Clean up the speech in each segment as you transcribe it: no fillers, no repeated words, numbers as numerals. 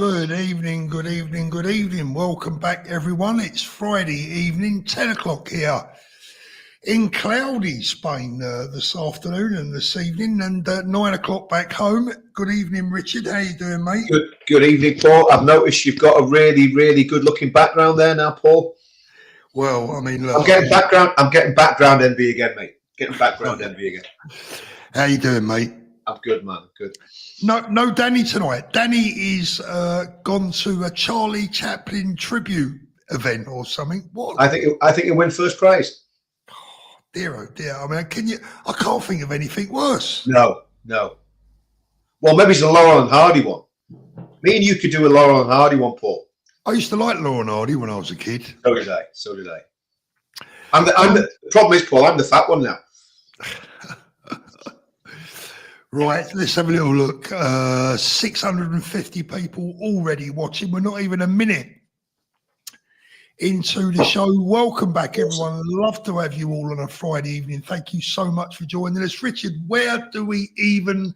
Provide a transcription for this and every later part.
Good evening, good evening, good evening. Welcome back, everyone. It's Friday evening, 10 o'clock here in cloudy Spain this afternoon and this evening, and 9 o'clock back home. Good evening, Richard. How you doing, mate? Good evening, Paul. I've noticed you've got a really, really good-looking background there now, Paul. Well, I mean, look, I'm getting background envy again, mate. Getting background envy again. How you doing, mate? I'm good, man. Good. No, Danny tonight. Danny is gone to a Charlie Chaplin tribute event or something. What? I think you win first prize. Oh dear. I mean, I can't think of anything worse. No. Well, maybe it's a Laurel and Hardy one. Me and you could do a Laurel and Hardy one, Paul. I used to like Laurel and Hardy when I was a kid. So did I. The problem is, Paul, I'm the fat one now. Right, let's have a little look. 650 people already watching. We're not even a minute into the show. Welcome back, everyone. Love to have you all on a Friday evening. Thank you so much for joining us. Richard, where do we even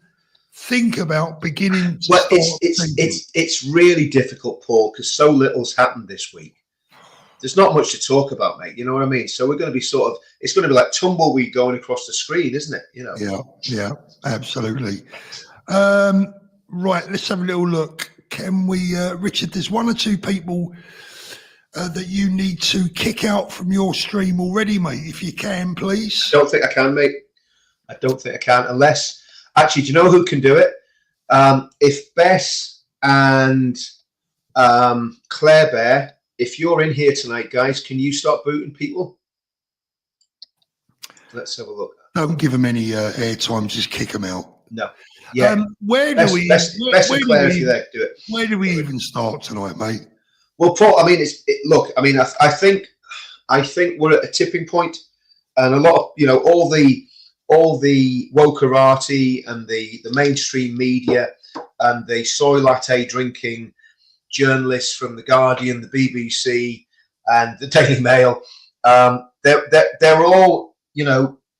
think about beginning to Well, it's really difficult, Paul, because so little's happened this week. There's not much to talk about, mate. You know what I mean? So we're going to be it's going to be like tumbleweed going across the screen, isn't it? You know? Yeah, absolutely. Right, let's have a little look. Can we, Richard, there's one or two people that you need to kick out from your stream already, mate, if you can, please. I don't think I can, mate. I don't think I can, unless, actually, do you know who can do it? If Bess and Claire Bear, if you're in here tonight, guys, can you start booting people? Let's have a look. Don't give them any airtime, just kick them out. No. Yeah. Where do we even start tonight, mate? Well, Paul, I mean, I think we're at a tipping point, and a lot of, all the wokerati and the mainstream media and the soy latte drinking journalists from the Guardian, the BBC, and the Daily Mail, they're all,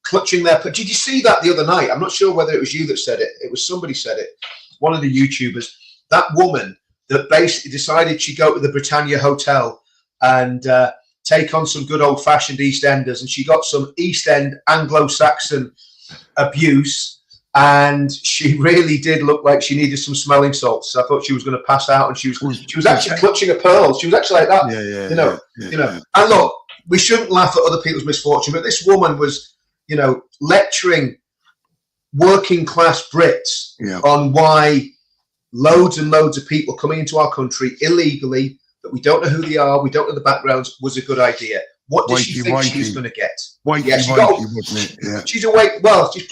clutching their. Did you see that the other night? I'm not sure whether it was you that said it. It was somebody said it. One of the YouTubers. That woman that basically decided she'd go to the Britannia Hotel and take on some good old-fashioned EastEnders, and she got some East End Anglo-Saxon abuse. And she really did look like she needed some smelling salts. I thought she was going to pass out, and she was actually clutching her pearls. She was actually like that. Yeah. And look, we shouldn't laugh at other people's misfortune, but this woman was, lecturing working class Brits on why loads and loads of people coming into our country illegally, that we don't know who they are, we don't know the backgrounds, was a good idea. What does she think she's going to get? Wasn't it? Yeah. She's awake. Well, she's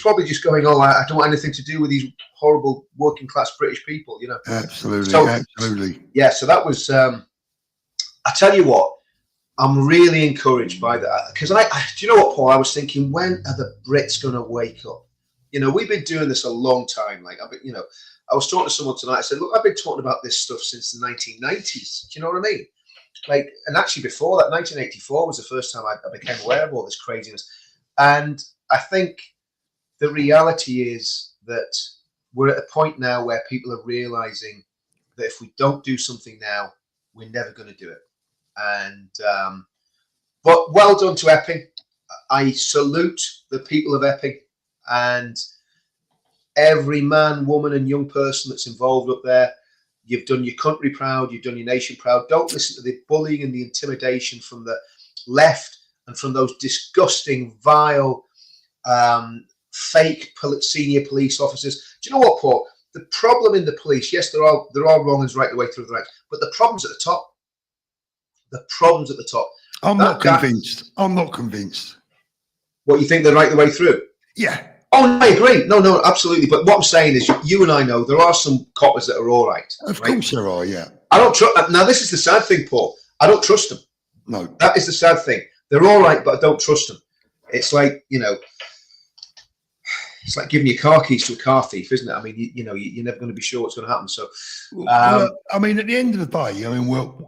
probably just going, I don't want anything to do with these horrible working class British people, Absolutely. Yeah, so that was. I tell you what, I'm really encouraged by that, because do you know what, Paul? I was thinking, when are the Brits going to wake up? We've been doing this a long time. I was talking to someone tonight. I said, look, I've been talking about this stuff since the 1990s. Do you know what I mean? And actually before that, 1984 was the first time I became aware of all this craziness. And I think the reality is that we're at a point now where people are realizing that if we don't do something now, we're never going to do it. And but well done to Epping. I salute the people of Epping and every man, woman and young person that's involved up there. You've done your country proud. You've done your nation proud. Don't listen to the bullying and the intimidation from the left and from those disgusting, vile, fake senior police officers. Do you know what, Paul? The problem in the police, yes, there are wrong ones right the way through the ranks, but the problem's at the top. The problem's at the top. I'm not convinced. What, you think they're right the way through? Yeah. Oh, no, I agree. No, absolutely. But what I'm saying is, you and I know there are some coppers that are all right. Of course there are, yeah. I don't trust. Now, this is the sad thing, Paul. I don't trust them. No. That is the sad thing. They're all right, but I don't trust them. It's like, it's like giving your car keys to a car thief, isn't it? I mean, you're never going to be sure what's going to happen. So, I mean, at the end of the day,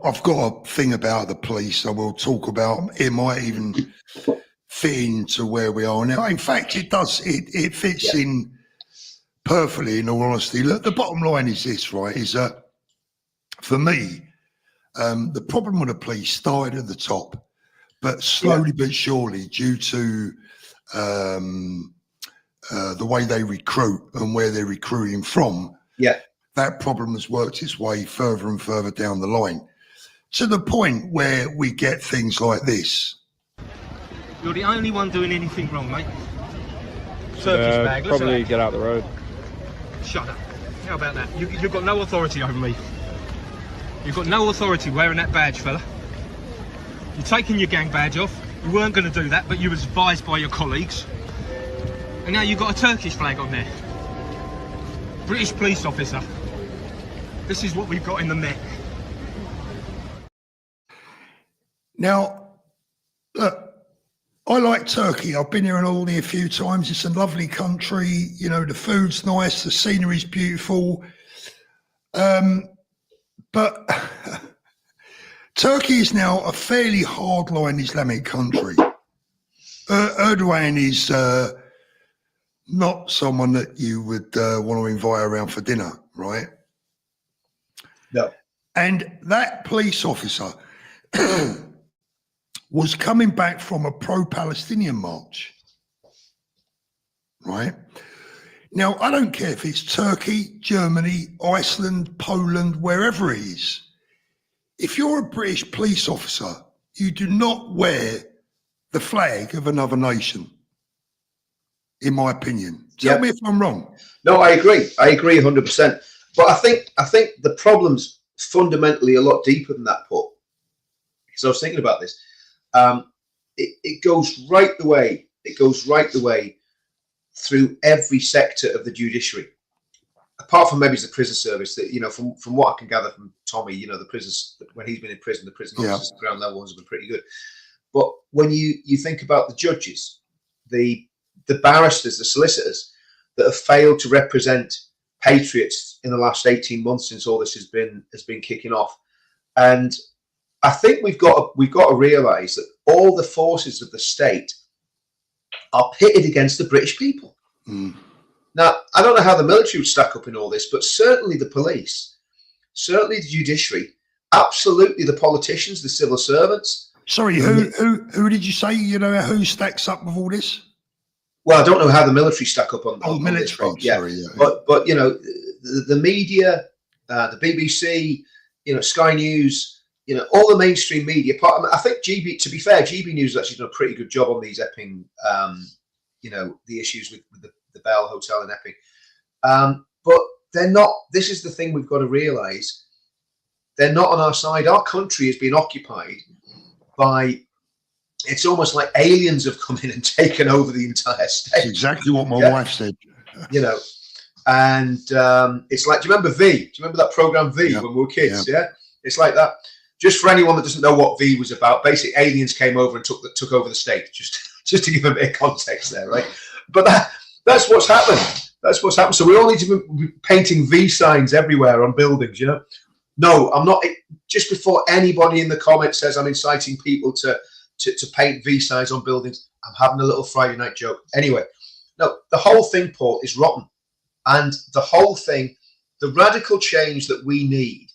I've got a thing about the police. I will talk about. It might even fit into where we are now. In fact, it does. It fits in perfectly, in all honesty. Look, the bottom line is this, right, is that for me, the problem with the police started at the top, but slowly but surely, due to the way they recruit and where they're recruiting from, that problem has worked its way further and further down the line, to the point where we get things like this. You're the only one doing anything wrong, mate. Turkish bag, probably get out the road. Shut up. How about that? You've got no authority over me. You've got no authority wearing that badge, fella. You're taking your gang badge off. You weren't going to do that, but you was advised by your colleagues. And now you've got a Turkish flag on there. British police officer. This is what we've got in the Met. Now, look, I like Turkey. I've been here and all there a few times. It's a lovely country. You know, the food's nice, the scenery's beautiful. But Turkey is now a fairly hardline Islamic country. Erdogan is not someone that you would want to invite around for dinner, right? No. And that police officer was coming back from a pro-Palestinian march, right? Now, I don't care if it's Turkey, Germany, Iceland, Poland, wherever it is. If you're a British police officer, you do not wear the flag of another nation, in my opinion. Tell me if I'm wrong. No, I agree. I agree 100%. But I think the problem's fundamentally a lot deeper than that, Paul. Because I was thinking about this. It goes right the way. It goes right the way through every sector of the judiciary, apart from maybe the prison service. That, you know, from what I can gather from Tommy, you know, the prisons, when he's been in prison, the prison officers, the ground level ones have been pretty good. But when you think about the judges, the barristers, the solicitors that have failed to represent patriots in the last 18 months since all this has been kicking off, and I think we've got to realise that all the forces of the state are pitted against the British people. Mm. Now, I don't know how the military would stack up in all this, but certainly the police, certainly the judiciary, absolutely the politicians, the civil servants. Sorry, who did you say? You know, who stacks up with all this? Well, I don't know how the military stack up on military. This, sorry, But you know, the media, the BBC, you know, Sky News, you know, all the mainstream media. I think GB, to be fair, GB News has actually done a pretty good job on these Epping, you know, the issues with the Bell Hotel in Epping. But they're not. This is the thing we've got to realise. They're not on our side. Our country has been occupied by. It's almost like aliens have come in and taken over the entire state. That's exactly what my wife said. You know, and it's like, do you remember V? Do you remember that program V when we were kids? Yeah, it's like that. Just for anyone that doesn't know what V was about, basically aliens came over and took over the state. Just to give a bit of context there, right? But that's what's happened. That's what's happened. So we all need to be painting V signs everywhere on buildings. You know, no, I'm not. Just before anybody in the comments says I'm inciting people to paint V signs on buildings, I'm having a little Friday night joke. Anyway, no, the whole thing, Paul, is rotten. And the whole thing, the radical change that we need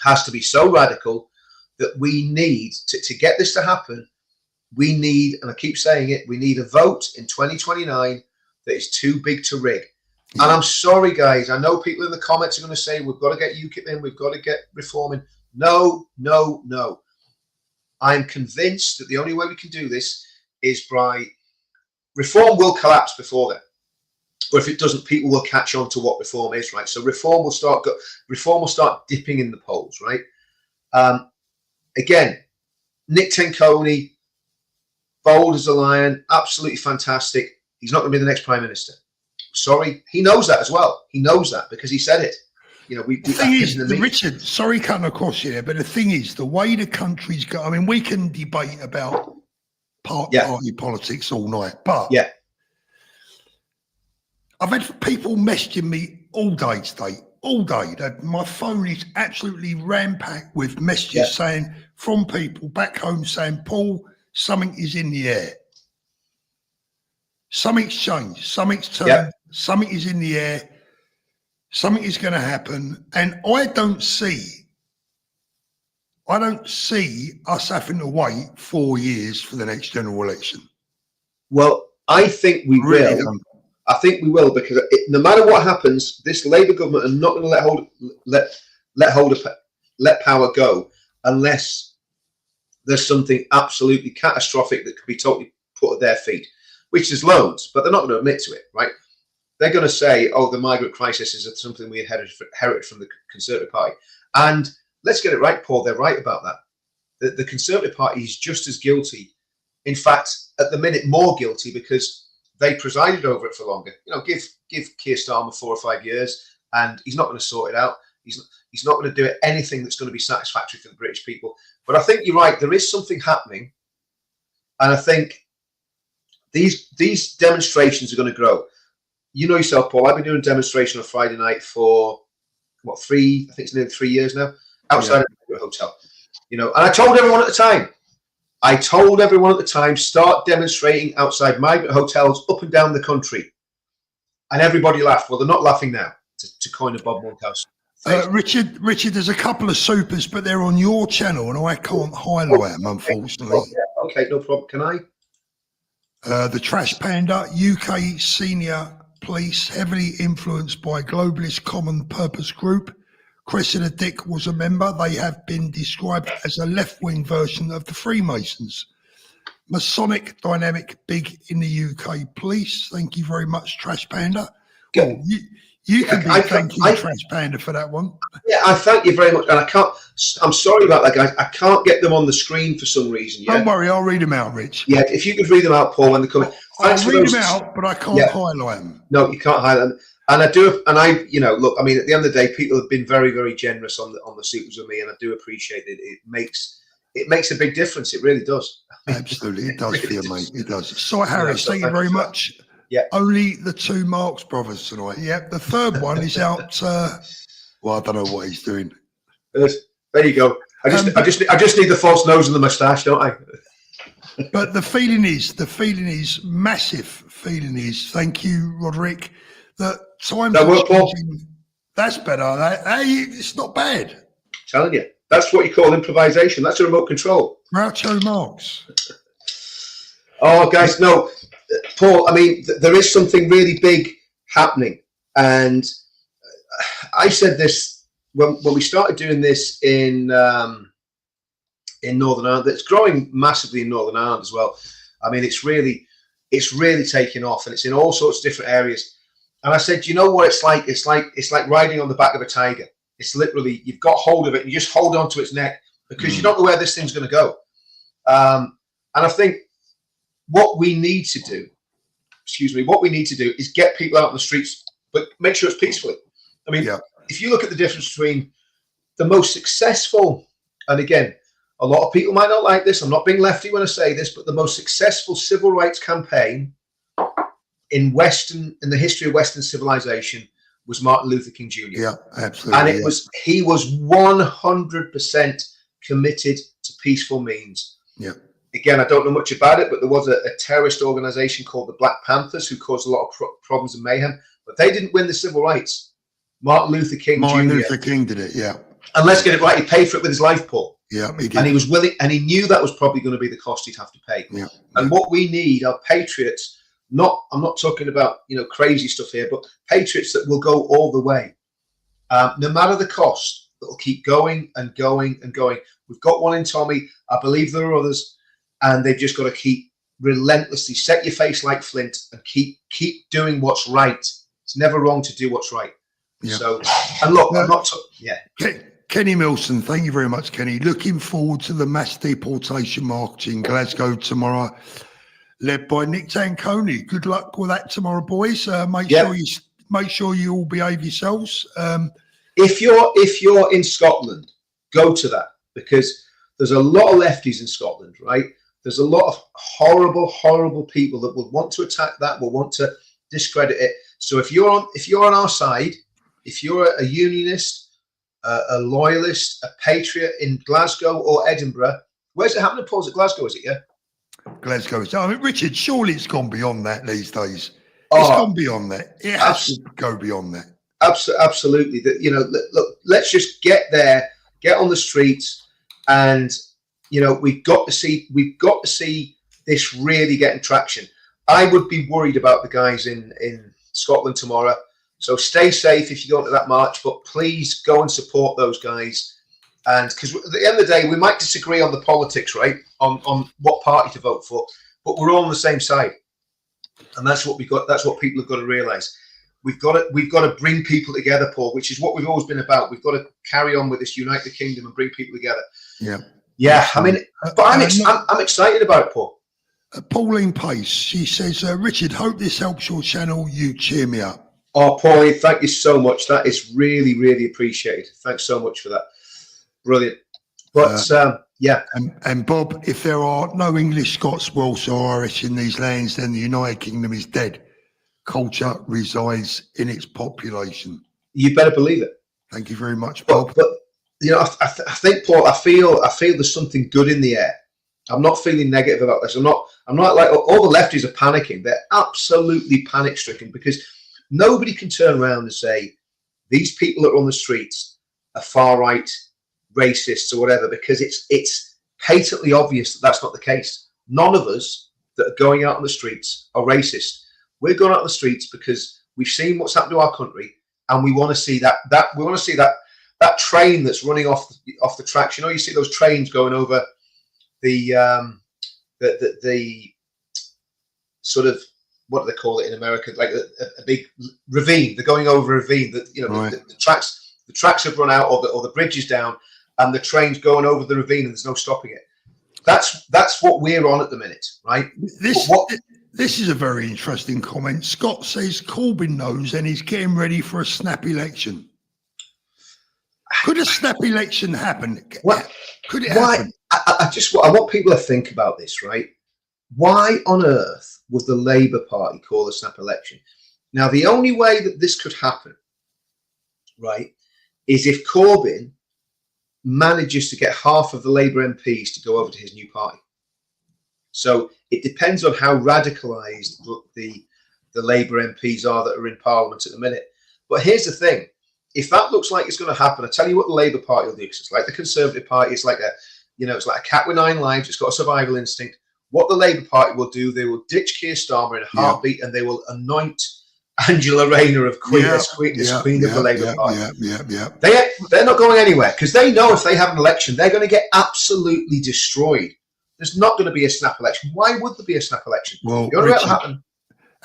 has to be so radical that we need to get this to happen. We need, and I keep saying it, we need a vote in 2029 that is too big to rig. And I'm sorry, guys. I know people in the comments are going to say, we've got to get UKIP in, we've got to get reform in. No, no, no. I'm convinced that the only way we can do this is by reform will collapse before then. Or if it doesn't, people will catch on to what reform is, right? So reform will start dipping in the polls, right? Again, Nick Tenconi, bold as a lion, absolutely fantastic. He's not going to be the next prime minister. Sorry, he knows that as well. He knows that because he said it. You know, the thing is, Richard, sorry cutting across you there, but the thing is, the way the country's go, I mean, we can debate about party politics all night, but I've had people messaging me all day today, all day. My phone is absolutely ram-packed with messages saying from people back home saying, Paul, something is in the air. Something's changed. Something's turned. Something is in the air. something is going to happen, and I don't see us having to wait 4 years for the next general election. Well, I think we Really will. don't. I think we will, because no matter what happens, this Labour government are not going to let power go unless there's something absolutely catastrophic that could be totally put at their feet, which is loads, but they're not going to admit to it, right? They're going to say, "Oh, the migrant crisis is something we inherited from the Conservative Party," and let's get it right, Paul. They're right about that. The Conservative Party is just as guilty. In fact, at the minute, more guilty, because they presided over it for longer. You know, give Keir Starmer 4 or 5 years, and he's not going to sort it out. He's not going to do anything that's going to be satisfactory for the British people. But I think you're right. There is something happening, and I think these demonstrations are going to grow. You know yourself, Paul. I've been doing a demonstration on Friday night for what, I think it's nearly 3 years now, outside of a hotel. You know, and I told everyone at the time, start demonstrating outside migrant hotels up and down the country. And everybody laughed. Well, they're not laughing now, to coin a Bob Monkhouse. Richard, there's a couple of supers, but they're on your channel, and I can't highlight them, unfortunately. Okay, no problem. Can I? The Trash Panda, UK senior police, heavily influenced by globalist common purpose group. Cressida Dick was a member. They have been described as a left-wing version of the Freemasons. Masonic dynamic big in the UK police. Thank you very much, Trash Panda. Well, you can be thanking Trash Panda for that one. Yeah, I thank you very much. And I'm sorry about that, guys. I can't get them on the screen for some reason. Yeah? Don't worry, I'll read them out, Rich. Yeah, if you could read them out, Paul, when they come in. I'll read them out, but I can't highlight them. No, you can't highlight them. And I do, and I, you know, look, I mean, at the end of the day, people have been very, very generous on the supers with me, and I do appreciate it. It makes a big difference. It really does. Absolutely, it does for you, mate. It does. So, Harris, thank you very much. Yeah. Only the 2 Marx brothers tonight. Yeah. The third one is out. Well, I don't know what he's doing. There you go. I just need the false nose and the moustache, don't I? But the feeling is massive. Feeling is. Thank you, Roderick. That times that work, Paul? That's better. It's not bad. I'm telling you, that's what you call improvisation. That's a remote control. Groucho Marx. Oh, guys, no, Paul. I mean, there is something really big happening, and I said this when we started doing this in Northern Ireland. It's growing massively in Northern Ireland as well. I mean, it's really taking off, and it's in all sorts of different areas. And I said, you know what it's like? It's like riding on the back of a tiger. It's literally, you've got hold of it and you just hold on to its neck, because you don't know where this thing's going to go. And I think what we need to do is get people out on the streets, but make sure it's peacefully. I mean, if you look at the difference between the most successful, and again, a lot of people might not like this, I'm not being lefty when I say this, but the most successful civil rights campaign in the history of Western civilization was Martin Luther King Jr. Yeah, absolutely. And he was 100% committed to peaceful means. Yeah. Again, I don't know much about it, but there was a terrorist organization called the Black Panthers who caused a lot of problems and mayhem, but they didn't win the civil rights. Martin Luther King did it, yeah. And let's get it right, he paid for it with his life, Paul. Yeah, he did. And he was willing, and he knew that was probably going to be the cost he'd have to pay. Yeah. And what we need are patriots. I'm not talking about, you know, crazy stuff here, but patriots that will go all the way, no matter the cost. That will keep going and going and going. We've got one in Tommy. I believe there are others, and they've just got to keep relentlessly set your face like flint and keep doing what's right. It's never wrong to do what's right. Yeah. So, and look, I'm not. Kenny Milson, thank you very much, Kenny. Looking forward to the mass deportation march in Glasgow tomorrow, led by Nick Tanconi. Good luck with that tomorrow, boys. Make sure you all behave yourselves. If you're in Scotland, go to that, because there's a lot of lefties in Scotland, right? There's a lot of horrible people that will want to attack that, will want to discredit it. So if you're on our side, if you're a unionist, a loyalist, a patriot in Glasgow or Edinburgh, where's it happening, Paul? Is it Glasgow? Is it? Yeah. Glasgow. I mean, Richard, surely it's gone beyond that these days. It's gone beyond that. It has to go beyond that. absolutely. That, you know, look, let's just get there, get on the streets, and you know, we've got to see this really getting traction. I would be worried about the guys in Scotland tomorrow. So stay safe if you go to that march, but please go and support those guys. And because at the end of the day, we might disagree on the politics, right? On what party to vote for, but we're all on the same side, and that's what we got. That's what people have got to realise. We've got to bring people together, Paul, which is what we've always been about. We've got to carry on with this Unite the Kingdom and bring people together. Yeah. I mean, but I'm excited about it, Paul. Pauline Pace, she says, Richard, hope this helps your channel. You cheer me up. Oh, Pauline, thank you so much. That is really, really appreciated. Thanks so much for that. Brilliant. But yeah. And Bob, if there are no English, Scots, Welsh or Irish in these lands, then the United Kingdom is dead. Culture resides in its population. You better believe it. Thank you very much, Bob. But you know, I think, Paul, I feel there's something good in the air. I'm not feeling negative about this. I'm not like all the lefties are panicking. They're absolutely panic stricken because nobody can turn around and say these people that are on the streets are far right, racists or whatever, because it's patently obvious that that's not the case. None of us that are going out on the streets are racist. We're going out on the streets because we've seen what's happened to our country, and we want to see that train that's running off the tracks. You know, you see those trains going over the sort of, what do they call it in America? Like a big ravine. They're going over a ravine. That, you know, right. the tracks have run out, or the bridge is down, and the train's going over the ravine, and there's no stopping it. That's what we're on at the minute, right? This is a very interesting comment. Scott says Corbyn knows and he's getting ready for a snap election. Could a snap election happen? Could it happen? I want people to think about this, right? Why on earth would the Labour Party call a snap election? Now, the only way that this could happen, right, is if Corbyn manages to get half of the Labour MPs to go over to his new party. So it depends on how radicalised the Labour MPs are that are in Parliament at the minute. But here's the thing. If that looks like it's going to happen, I tell you what the Labour Party will do. Because it's like the Conservative Party. It's like it's like a cat with 9 lives. It's got a survival instinct. What the Labour Party will do, they will ditch Keir Starmer in a heartbeat, and they will anoint Angela Rayner as Queen of the Labour Party. They're not going anywhere because they know if they have an election, they're going to get absolutely destroyed. There's not going to be a snap election. Why would there be a snap election? Well, Richard,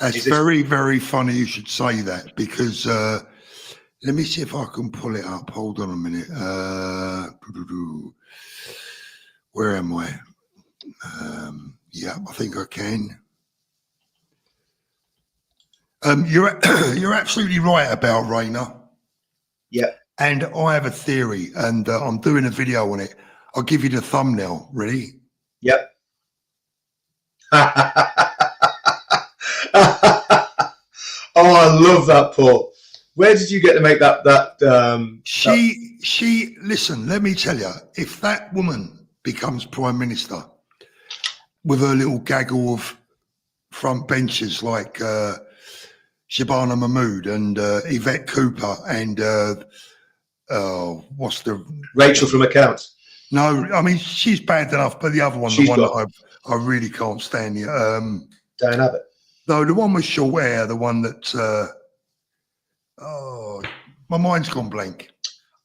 it's very, very funny you should say that, because let me see if I can pull it up. Hold on a minute. Where am I? Yeah, I think I can. You're absolutely right about Rayner. Yeah. And I have a theory, and I'm doing a video on it. I'll give you the thumbnail. Ready? Yep. Oh, I love that, Paul. Where did you get to make that? She listen, let me tell you, if that woman becomes Prime Minister with her little gaggle of front benches like Shabana Mahmood and Yvette Cooper and what's the Rachel from Accounts? No, I mean, she's bad enough, but the other one, that I really can't stand. Don't have it. No, the one with short hair, the one that, my mind's gone blank.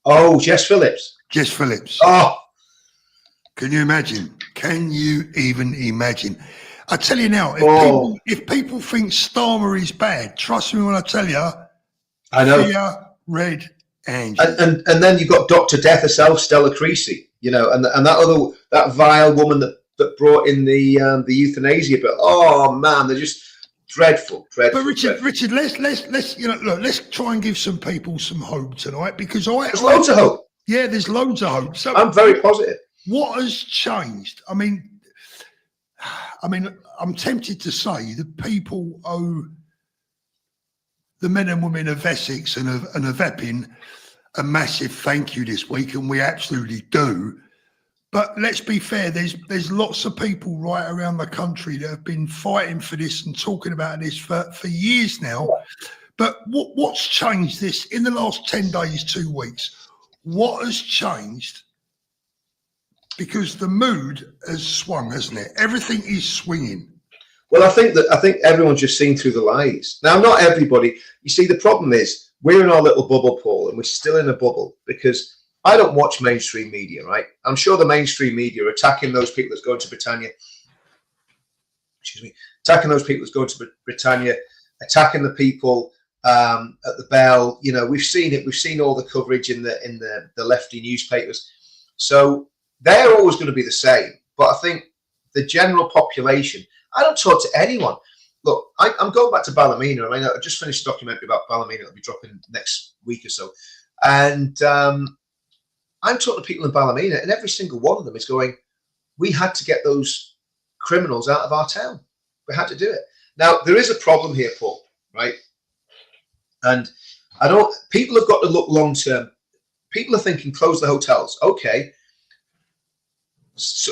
Oh, Jess Phillips. Jess Phillips. Oh. Can you imagine? Can you even imagine? I tell you now, if people think Starmer is bad, trust me when I tell you, I know. Fear, Red Angel. And then you've got Dr. Death herself, Stella Creasy, you know, and that vile woman that brought in the euthanasia bill. Oh man, they're just dreadful. But Richard, let's let's try and give some people some hope tonight, because there's loads of hope. Yeah, there's loads of hope. So I'm very positive. What has changed? I mean, I'm tempted to say that people owe the men and women of Essex and of Epping a massive thank you this week, and we absolutely do. But let's be fair, there's lots of people right around the country that have been fighting for this and talking about this for years now, But what's changed this in the last 10 days, 2 weeks? What has changed? Because the mood has swung, hasn't it? Everything is swinging. Well, I think everyone's just seen through the lies. Now, not everybody. You see, the problem is we're in our little bubble, Paul, and we're still in a bubble because I don't watch mainstream media, right? I'm sure the mainstream media are attacking those people that's going to Britannia. Excuse me, attacking those people that's going to Britannia, attacking the people at the Bell. You know, we've seen it. We've seen all the coverage in the lefty newspapers. So they're always going to be the same. But I think the general population. I don't talk to anyone. Look, I'm going back to Ballymena. I mean, I just finished a documentary about Ballymena. It'll be dropping next week or so. And I'm talking to people in Ballymena, and every single one of them is going, we had to get those criminals out of our town. We had to do it. Now, there is a problem here, Paul, right? And people have got to look long term. People are thinking, close the hotels. Okay. So,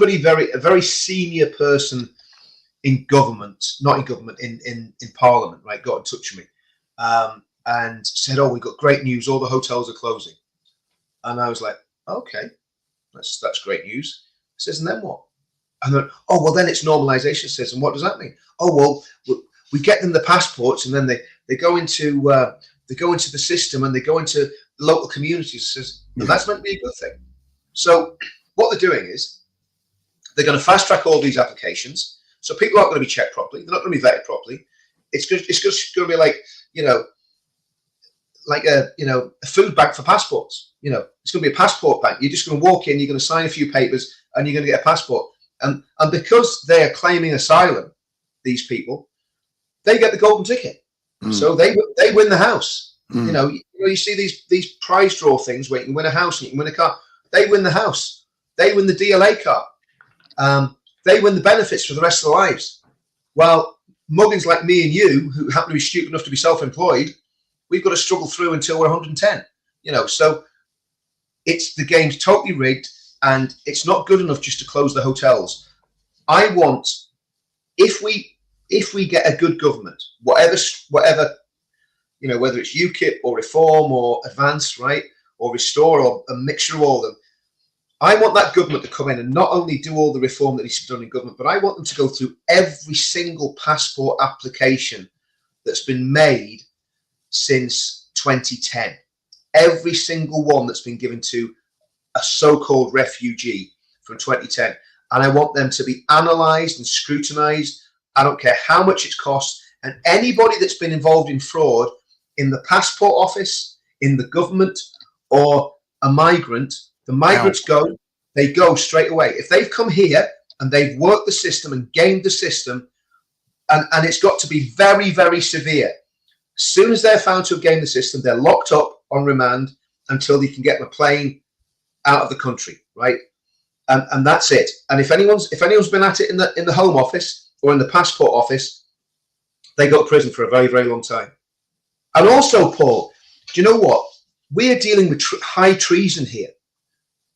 a very senior person in government, not in government, in Parliament, right, got in touch with me and said, oh, we've got great news. All the hotels are closing. And I was like, okay, that's great news. He says, and then what? And then, oh, well, then it's normalization. Says, and what does that mean? Oh, well, we get them the passports, and then they go into the system, and they go into the local communities. Says, and that's meant to be a good thing. So what they're doing is they're going to fast track all these applications, so people aren't going to be checked properly. They're not going to be vetted properly. It's just going to be like a food bank for passports. You know, it's going to be a passport bank. You're just going to walk in, you're going to sign a few papers, and you're going to get a passport. And because they are claiming asylum, these people, they get the golden ticket. So they win the house. You know, you see these prize draw things where you can win a house and you can win a car. They win the house. They win the DLA car. They win the benefits for the rest of their lives. While muggins like me and you, who happen to be stupid enough to be self-employed, we've got to struggle through until we're 110. You know, so the game's totally rigged, and it's not good enough just to close the hotels. I want, if we get a good government, whatever, you know, whether it's UKIP or Reform or Advance, right, or Restore or a mixture of all of them, I want that government to come in and not only do all the reform that needs to be done in government, but I want them to go through every single passport application that's been made since 2010. Every single one that's been given to a so-called refugee from 2010. And I want them to be analysed and scrutinised. I don't care how much it's cost. And anybody that's been involved in fraud in the passport office, in the government, or a migrant, the migrants they go straight away. If they've come here and they've worked the system and gamed the system, and it's got to be very, very severe. As soon as they're found to have gamed the system, they're locked up on remand until they can get a plane out of the country, right? And that's it. And if anyone's been at it in the Home Office or in the Passport Office, they go to prison for a very, very long time. And also, Paul, do you know what? We're dealing with high treason here,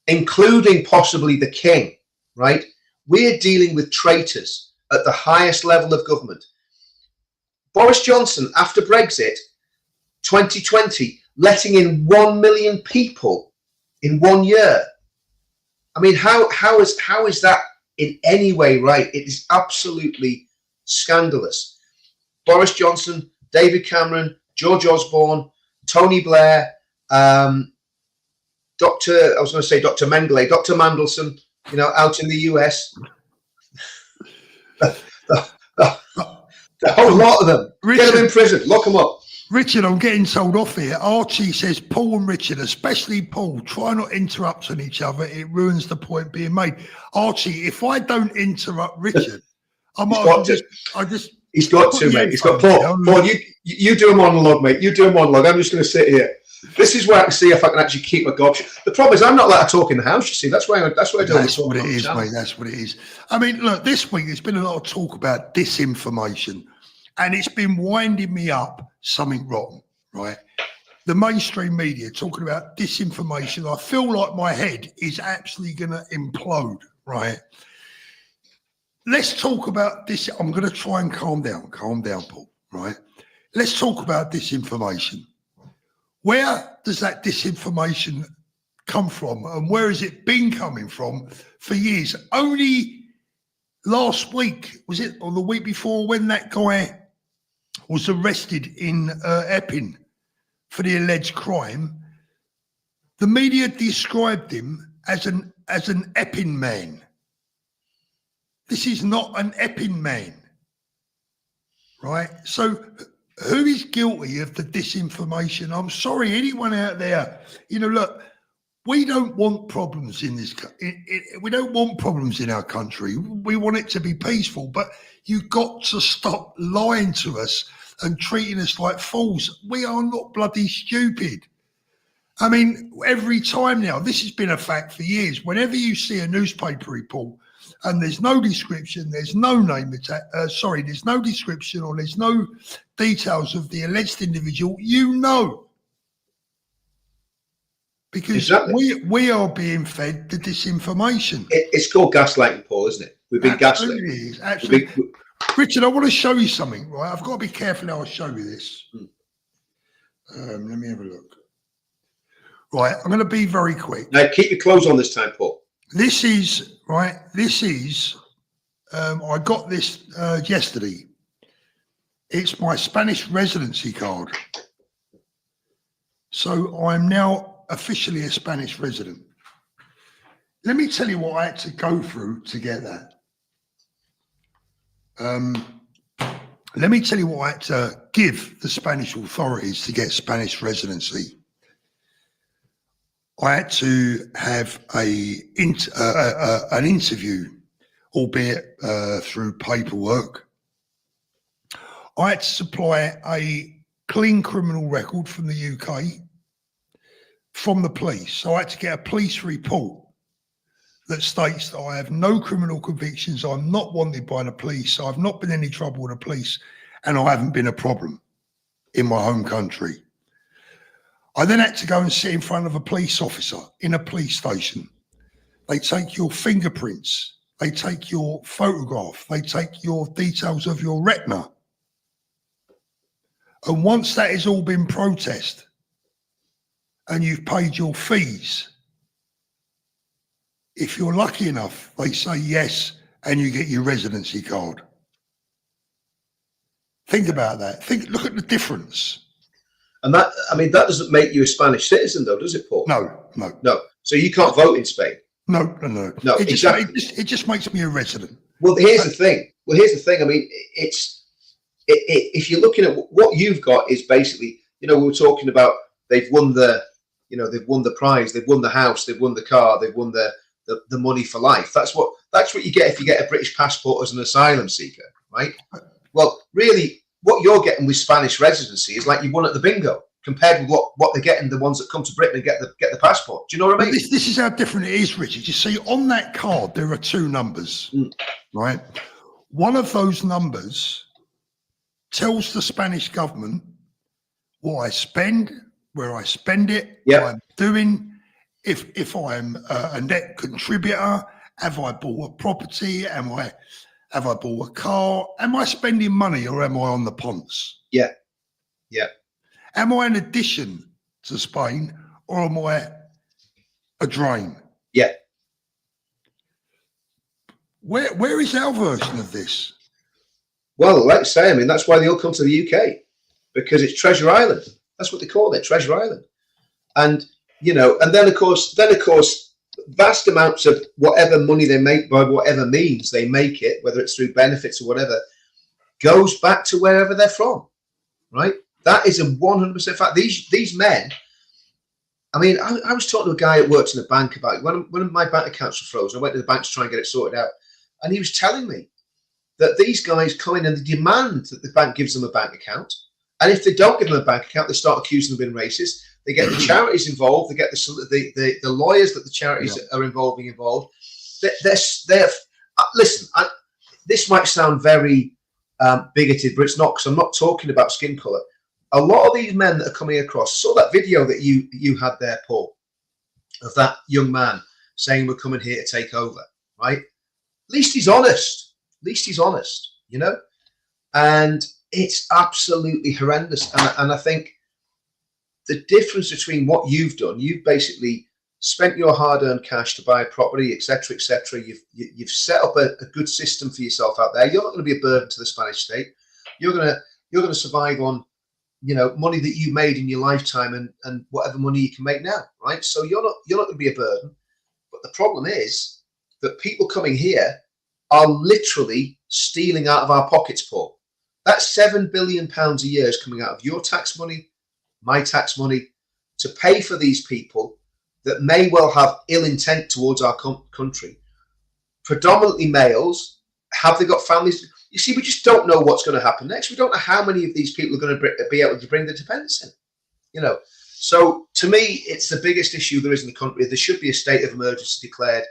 including possibly the king, right? We're dealing with traitors at the highest level of government. Boris Johnson, after Brexit, 2020, letting in 1 million people in 1 year. I mean, how is that in any way right? It is absolutely scandalous. Boris Johnson, David Cameron, George Osborne, Tony Blair, Dr. Mengele, Dr. Mandelson, you know, out in the US. The whole lot of them. Richard, get them in prison, lock them up. Richard, I'm getting told off here. Archie says, Paul and Richard, especially Paul, try not interrupt on each other. It ruins the point being made. Archie, if I don't interrupt Richard, I might He's got to, mate. He's got Paul. Paul, you do a monologue, mate. You do a monologue. I'm just going to sit here. This is where I can see if I can actually keep my gob. The problem is I'm not allowed to talk in the house, you see. That's why I do That's what it is, mate. That's what it is. I mean, look, this week there's been a lot of talk about disinformation, and it's been winding me up something wrong, right? The mainstream media talking about disinformation. I feel like my head is actually going to implode, right? Let's talk about this. I'm going to try and calm down, Paul, right? let's talk about disinformation. Where does that disinformation come from, and where has it been coming from for years? Only last week, was it, or the week before, when that guy was arrested in Epping for the alleged crime, the media described him as an Epping man. This is not an Epping man, right? So who is guilty of the disinformation? I'm sorry, anyone out there, look, we don't want problems in this. We don't want problems in our country. We want it to be peaceful, but you've got to stop lying to us and treating us like fools. We are not bloody stupid. I mean, every time now, this has been a fact for years. Whenever you see a newspaper report and there's no description, there's no name, there's no description or there's no details of the alleged individual, because exactly. we are being fed the disinformation. It's called gaslighting, Paul, isn't it? We've been gaslighted. Absolutely. Richard, I want to show you something, right? I've got to be careful how I show you this. Let me have a look. Right, I'm going to be very quick. Now, keep your clothes on this time, Paul. This is, I got this yesterday. It's my Spanish residency card. So I'm now officially a Spanish resident. Let me tell you what I had to go through to get that. Let me tell you what I had to give the Spanish authorities to get Spanish residency. I had to have an interview, albeit through paperwork. I had to supply a clean criminal record from the UK, from the police. So I had to get a police report that states that I have no criminal convictions, I'm not wanted by the police, I've not been in any trouble with the police, and I haven't been a problem in my home country. I then had to go and sit in front of a police officer in a police station. They take your fingerprints, they take your photograph, they take your details of your retina. And once that has all been processed and you've paid your fees, if you're lucky enough, they say yes, and you get your residency card. Think about that. Look at the difference. And that doesn't make you a Spanish citizen, though, does it, Paul? No. So you can't vote in Spain? No. It just makes me a resident. Well, here's the thing. I mean, if you're looking at what you've got is basically, we were talking about they've won the prize, they've won the house, they've won the car, they've won the money for life. That's what you get if you get a British passport as an asylum seeker, right? Well, really, what you're getting with Spanish residency is like you won at the bingo compared with what they're getting the ones that come to Britain and get the passport. Do you know what I mean? This is how different it is, Richard. You see, on that card there are two numbers, right? One of those numbers tells the Spanish government what I spend, where I spend it, what I'm doing. If I'm a net contributor, have I bought a property? Have I bought a car? Am I spending money or am I on the ponce? Yeah. Am I an addition to Spain or am I a drain? Yeah. Where is our version of this? Well, like I say, I mean, that's why they all come to the UK, because it's Treasure Island. That's what they call it, Treasure Island. And and then of course, vast amounts of whatever money they make by whatever means they make it, whether it's through benefits or whatever, goes back to wherever they're from, right? That is a 100% fact. These men, I mean, I was talking to a guy that works in a bank about when my bank accounts were frozen. I went to the bank to try and get it sorted out, and he was telling me that these guys come in and they demand that the bank gives them a bank account, and if they don't give them a bank account, they start accusing them of being racist. They get the charities involved. They get the lawyers that the charities are involved. Listen, this might sound very bigoted, but it's not, because I'm not talking about skin colour. A lot of these men that are coming across, saw that video that you had there, Paul, of that young man saying we're coming here to take over, right? At least he's honest, and it's absolutely horrendous. And I think the difference between what you've done, you've basically spent your hard-earned cash to buy a property, etc., etc. You've set up a good system for yourself out there. You're not going to be a burden to the Spanish state. You're going to survive on, you know, money that you made in your lifetime and whatever money you can make now, right? So you're not going to be a burden. But the problem is that people coming here are literally stealing out of our pockets, Paul. That's £7 billion a year is coming out of your tax money, my tax money, to pay for these people that may well have ill intent towards our country. Predominantly males. Have they got families? You see, we just don't know what's going to happen next. We don't know how many of these people are going to be able to bring their dependents in. You know, so to me, it's the biggest issue there is in the country. There should be a state of emergency declared.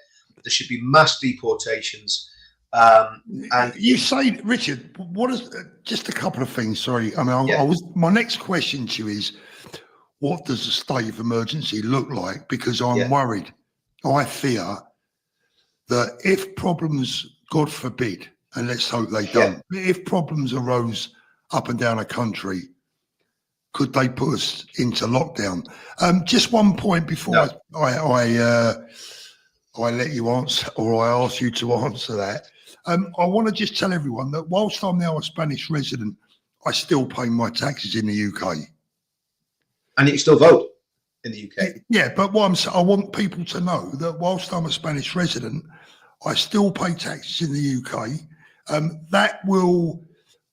There should be mass deportations. And you say, Richard, what is just a couple of things? Sorry, I mean, my next question to you is, what does a state of emergency look like? Because I'm worried. I fear that if problems, God forbid, and let's hope they don't, if problems arose up and down a country, could they put us into lockdown? Just one point before I let you answer, or I ask you to answer that. I want to just tell everyone that whilst I'm now a Spanish resident, I still pay my taxes in the UK. And you can still vote in the UK. Yeah, but what I want people to know that whilst I'm a Spanish resident, I still pay taxes in the UK. That will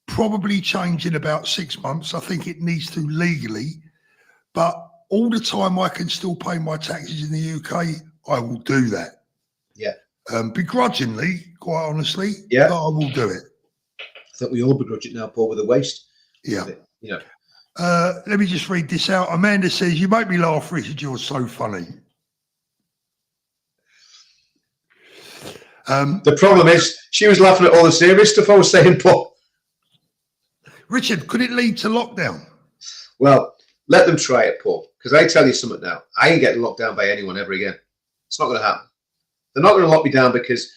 probably change in about 6 months. I think it needs to legally, but all the time I can still pay my taxes in the UK, I will do that. Yeah. Begrudgingly, quite honestly, but I will do it. I think we all begrudge it now, Paul, with the waste. Yeah. You know. Let me just read this out. Amanda says, "You make me laugh, Richard. You're so funny." The problem is she was laughing at all the serious stuff I was saying, Paul. Richard, could it lead to lockdown? Well, let them try it, Paul, because I tell you something now. I ain't getting locked down by anyone ever again. It's not going to happen. They're not going to lock me down because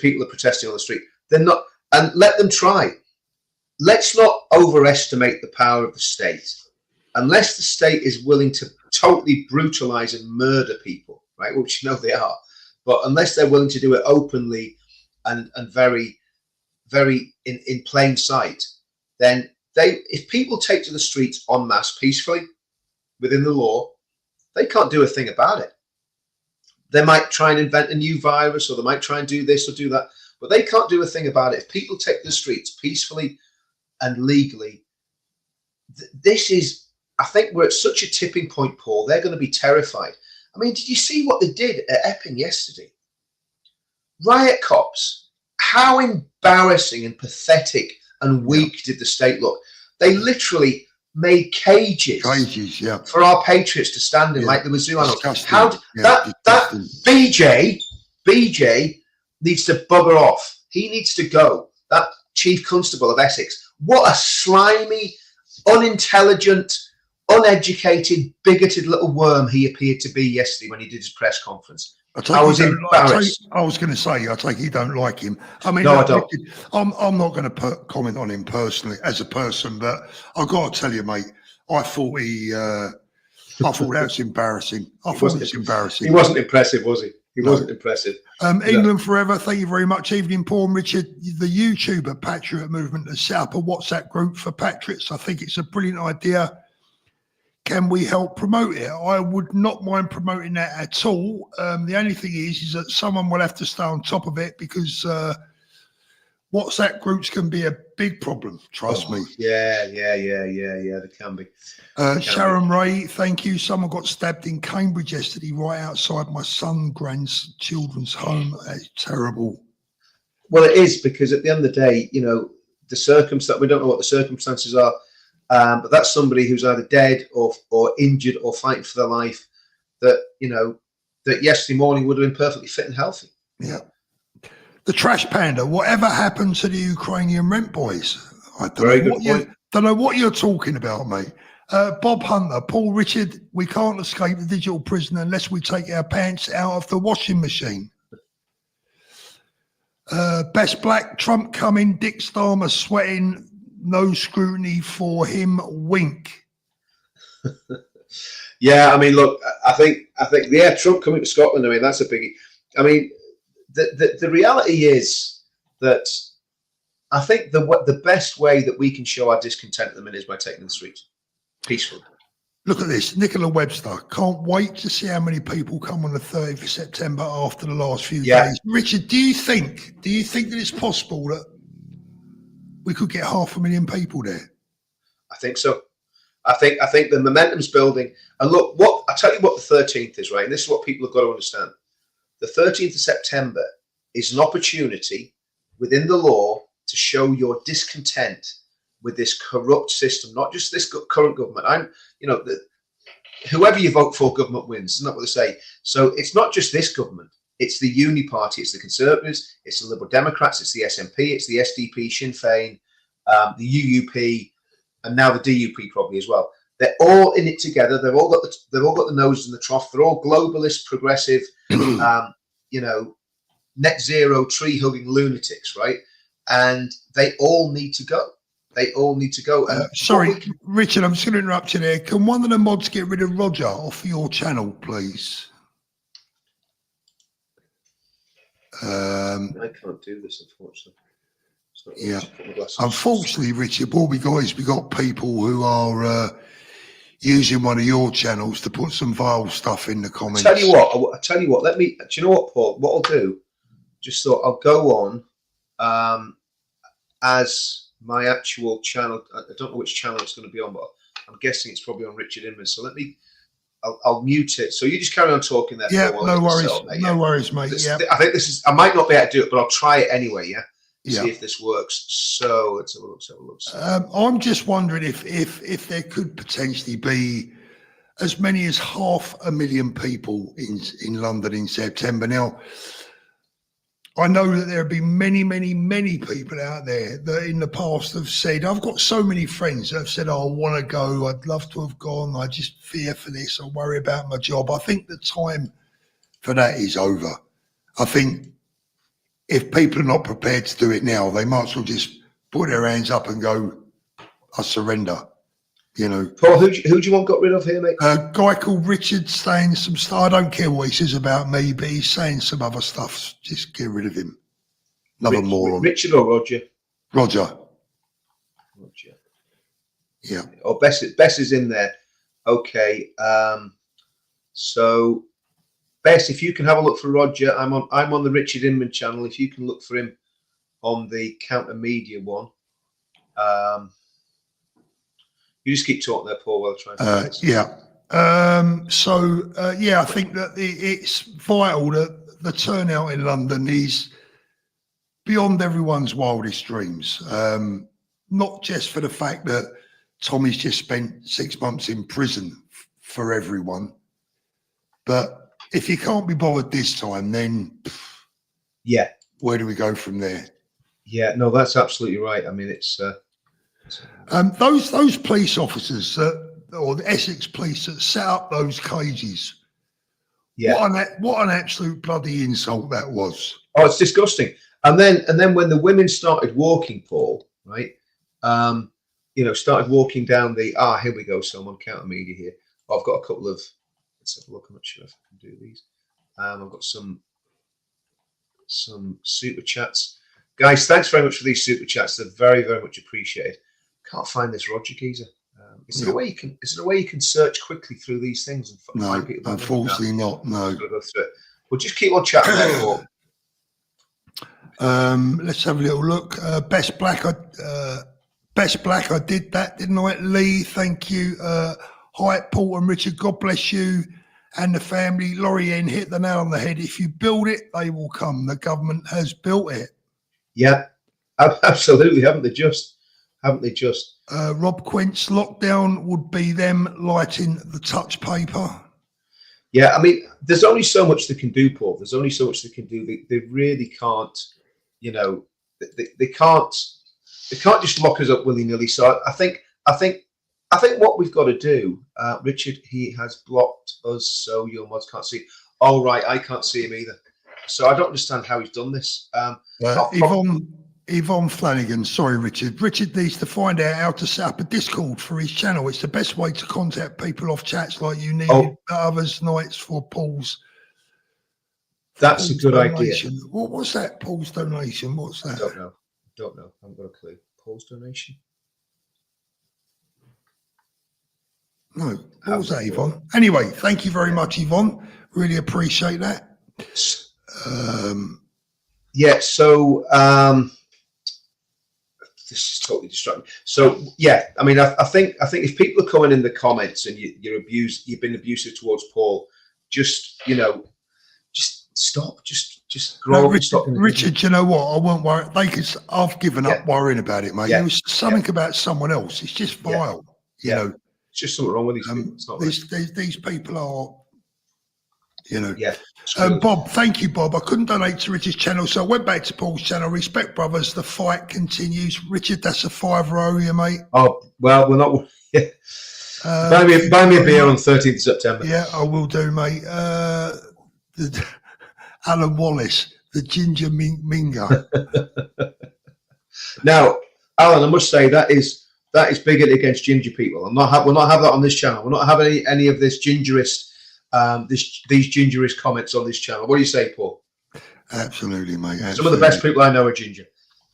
people are protesting on the street. They're not, and let them try. Let's not overestimate the power of the state. Unless the state is willing to totally brutalize and murder people, right, which you know they are, but unless they're willing to do it openly and very, very in plain sight, then if people take to the streets en masse peacefully within the law, they can't do a thing about it. They might try and invent a new virus, or they might try and do this or do that, but they can't do a thing about it. If people take the streets peacefully and legally, this is, I think we're at such a tipping point, Paul. They're going to be terrified. I mean, did you see what they did at Epping yesterday? Riot cops. How embarrassing and pathetic and weak did the state look? They literally made cages for our patriots to stand in, like the Mizzou animals. How that BJ needs to bugger off. He needs to go. That Chief Constable of Essex. What a slimy, unintelligent, uneducated, bigoted little worm he appeared to be yesterday when he did his press conference. I was embarrassed. I was going to say, I take you don't like him. I mean, no, I don't. I'm not going to comment on him personally as a person, but I've got to tell you, mate, I thought that was embarrassing. I thought it was embarrassing. He wasn't impressive, was he? He wasn't impressive. England Forever, thank you very much. Evening, Paul and Richard. The YouTuber Patriot Movement has set up a WhatsApp group for patriots. I think it's a brilliant idea. Can we help promote it? I would not mind promoting that at all. The only thing is that someone will have to stay on top of it, because WhatsApp groups can be a big problem. Trust me. Yeah. They can be. Sharon Ray, thank you. Someone got stabbed in Cambridge yesterday, right outside my grandchildren's home. That's terrible. Well, it is, because at the end of the day, you know, we don't know what the circumstances are. But that's somebody who's either dead or injured or fighting for their life, that, you know, that yesterday morning would have been perfectly fit and healthy. Yeah. The Trash Panda, whatever happened to the Ukrainian rent boys? I don't know what you're talking about, mate. Bob Hunter, Paul, Richard, we can't escape the digital prison unless we take our pants out of the washing machine. Best Black, Trump coming, Dick Starmer sweating, no scrutiny for him. Wink. Yeah, I mean, look, I think, yeah, Trump coming to Scotland. I mean, that's a biggie. I mean, the reality is that I think the best way that we can show our discontent at the minute is by taking the streets peacefully. Look at this, Nicola Webster. Can't wait to see how many people come on the 30th of September after the last few days. Richard, do you think that it's possible that we could get 500,000 people there? I think so. I think the momentum's building. And look, I tell you what the 13th is, right? And this is what people have got to understand. The 13th of September is an opportunity within the law to show your discontent with this corrupt system, not just this current government. Whoever you vote for, government wins. Isn't that what they say? So it's not just this government. It's the Uni Party, it's the Conservatives, it's the Liberal Democrats, it's the SNP, it's the SDP, Sinn Féin, the UUP, and now the DUP probably as well. They're all in it together. They've all got the noses in the trough. They're all globalist, progressive, net zero, tree hugging lunatics, right? And they all need to go. They all need to go. Sorry, Richard, I'm just going to interrupt you there. Can one of the mods get rid of Roger off your channel, please? I can't do this, unfortunately. Yeah. Unfortunately, Richard, what we got is we got people who are using one of your channels to put some vile stuff in the comments. I tell you what. Do you know what, Paul? What I'll do? Just thought I'll go on as my actual channel. I don't know which channel it's going to be on, but I'm guessing it's probably on Richard Inman. So I'll mute it. So you just carry on talking there. Yeah, no worries. No worries, mate. Yeah. I think I might not be able to do it, but I'll try it anyway. Yeah. See if this works. So let's have a look. I'm just wondering if there could potentially be as many as 500,000 people in London in September. Now, I know that there have been many, many, many people out there that in the past have said, I've got so many friends that have said, I want to go, I'd love to have gone, I just fear for this, I worry about my job. I think the time for that is over. I think if people are not prepared to do it now, they might as well just put their hands up and go, I surrender. Paul, who do you want got rid of here, mate? A guy called Richard saying some stuff. I don't care what he says about me, but he's saying some other stuff. Just get rid of him. Another moron. Richard or Roger? Roger. Yeah. Oh, Bess is in there. Okay. So Bess, if you can have a look for Roger, I'm on the Richard Inman channel. If you can look for him on the Counter Media one. You just keep talking there, Paul, while I try and yeah. I think that it's vital that the turnout in London is beyond everyone's wildest dreams. Not just for the fact that Tommy's just spent 6 months in prison for everyone, but if you can't be bothered this time, then where do we go from there? Yeah, no, that's absolutely right. I mean, it's those police officers or the Essex police that set up those cages. Yeah, what an absolute bloody insult that was. Oh, it's disgusting. And then when the women started walking, Paul, right? Started walking down the here we go. So I'm on Counter Media here. I've got a couple of. Let's have a look. I'm not sure if I can do these. I've got some super chats, guys. Thanks very much for these super chats. They're very, very much appreciated. Can't find this Roger geezer. Is there a way you can search quickly through these things and find people? Unfortunately not. No. Go through it. We'll just keep on chatting. Let's have a little look. Best Black, I did that, didn't I? Lee, thank you. Hi, Paul and Richard, God bless you and the family. Laurie N hit the nail on the head. If you build it, they will come. The government has built it. Yeah, absolutely. Haven't they just? Rob Quince, lockdown would be them lighting the touch paper. Yeah, I mean, there's only so much they can do, Paul. There's only so much they can do. They really can't, they can't just lock us up willy-nilly. So I think what we've got to do, Richard, he has blocked us so your mods can't see. Oh, right, I can't see him either. So I don't understand how he's done this. Yvonne Flanagan, sorry, Richard. Richard needs to find out how to set up a Discord for his channel. It's the best way to contact people off chats like you needed others nights for Paul's. That's a good donation. idea. What's that, Paul's donation? What's that? Don't know. I haven't got a clue. Paul's donation? No. What was that, Yvonne? Anyway, thank you very much, Yvonne. Really appreciate that. Yeah, so this is totally distracting. So yeah, I mean, I think if people are coming in the comments and you've been abusive towards Paul, just stop, just grow up and stop. Richard, you know what? I won't worry. I've given up worrying about it, mate. Yeah. It was something about someone else. It's just vile. You know, it's just something wrong with these people. It's not these people are. Yeah. Bob, thank you, Bob. I couldn't donate to Richard's channel, so I went back to Paul's channel. Respect, brothers. The fight continues. Richard, that's a $5 you, mate. Oh, well, we're not. Yeah. Buy me a beer on 13th of September. Yeah, I will do, mate. Alan Wallace, the ginger mingo. Now, Alan, I must say that is bigot against ginger people. We'll not have that on this channel. We're not having any of this gingerist. These gingerist comments on this channel. What do you say, Paul? Absolutely, mate. Absolutely. Some of the best people I know are ginger.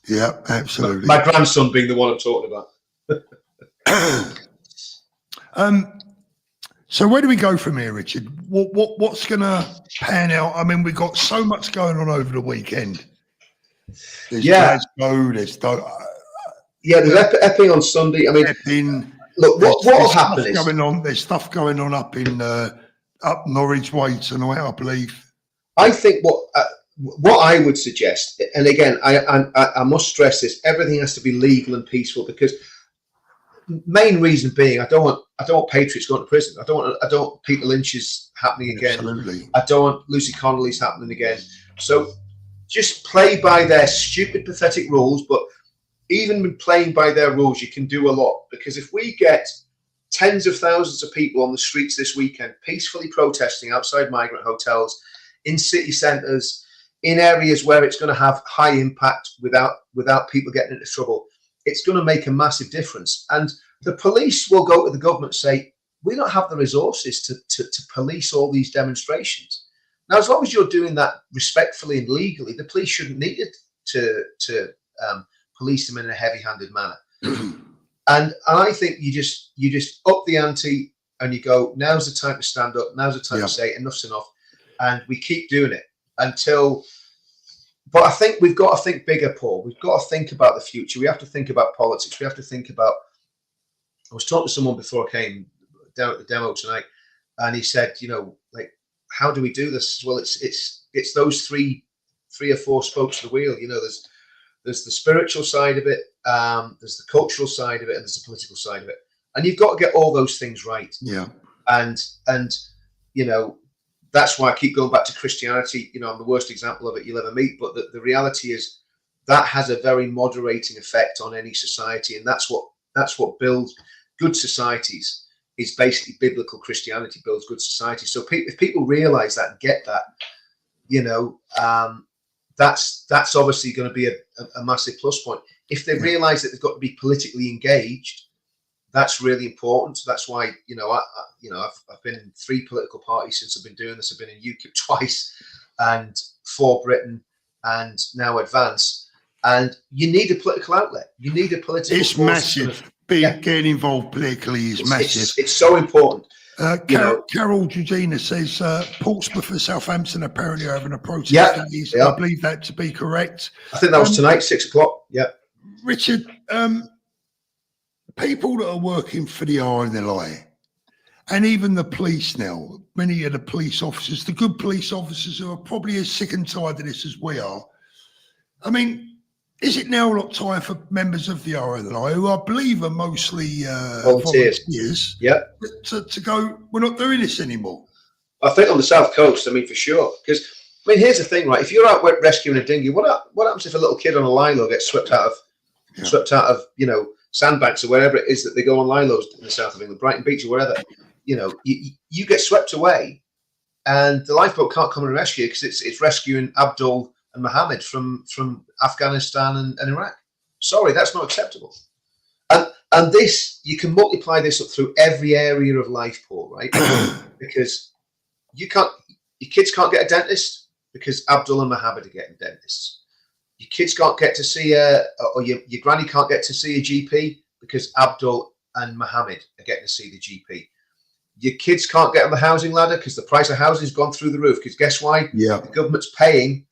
Yeah, absolutely. My grandson being the one I'm talking about. So where do we go from here, Richard? What's going to pan out? I mean, we've got so much going on over the weekend. There's Glasgow, there's Epping on Sunday. I mean, Epping, look, what will happen is there's stuff going on up in up Norwich Way tonight, I believe. I think what I would suggest, and again, I must stress this: everything has to be legal and peaceful, because main reason being, I don't want patriots going to prison. I don't want Peter Lynch's happening again. Absolutely. I don't want Lucy Connolly's happening again. So just play by their stupid, pathetic rules. But even with playing by their rules, you can do a lot, because if we get tens of thousands of people on the streets this weekend peacefully protesting outside migrant hotels, in city centres, in areas where it's going to have high impact without people getting into trouble, it's going to make a massive difference. And the police will go to the government and say, we don't have the resources to police all these demonstrations. Now, as long as you're doing that respectfully and legally, the police shouldn't need it to police them in a heavy-handed manner. And I think you just up the ante and you go, now's the time to stand up, now's the time to say enough's enough, and we keep doing it until. But I think we've got to think bigger, Paul. We've got to think about the future. We have to think about politics. We have to think about. I was talking to someone before I came down at the demo tonight, and he said, like, how do we do this? Well, it's those three or four spokes of the wheel. There's the spiritual side of it, there's the cultural side of it, and there's the political side of it. And you've got to get all those things right. Yeah. And that's why I keep going back to Christianity. I'm the worst example of it you'll ever meet. But the reality is that has a very moderating effect on any society. And that's what builds good societies, is basically biblical Christianity builds good society. So if people realize that and get that, that's obviously going to be a massive plus point. If they realize that they've got to be politically engaged, that's really important. So that's why, I've been in 3 political parties since I've been doing this. I've been in UKIP twice, and For Britain, and now Advance. And you need a political outlet. You need a political. It's massive. Getting involved politically is massive. It's so important. Carol Georgina says Portsmouth and Southampton apparently are having a protest. Yeah. I believe that to be correct. I think that was tonight, 6:00. Yeah. Richard, people that are working for the RNLI, and even the police now, many of the police officers, the good police officers who are probably as sick and tired of this as we are. I mean, is it now not time for members of the RNLI, who I believe are mostly volunteers, to go, we're not doing this anymore? I think on the South Coast, for sure. Because, here's the thing, right? If you're out rescuing a dinghy, what happens if a little kid on a lilo gets swept out of sandbanks or wherever it is that they go on lilos in the south of England, Brighton Beach or wherever? You get swept away, and the lifeboat can't come and rescue you because it's rescuing Abdul and Mohammed from Afghanistan and Iraq. Sorry, that's not acceptable. And this, you can multiply this up through every area of life, Paul, right? Because your kids can't get a dentist because Abdul and Mohammed are getting dentists. Your kids can't get to see or your granny can't get to see a GP because Abdul and Mohammed are getting to see the GP. Your kids can't get on the housing ladder because the price of housing has gone through the roof. Because guess why? Yeah. The government's paying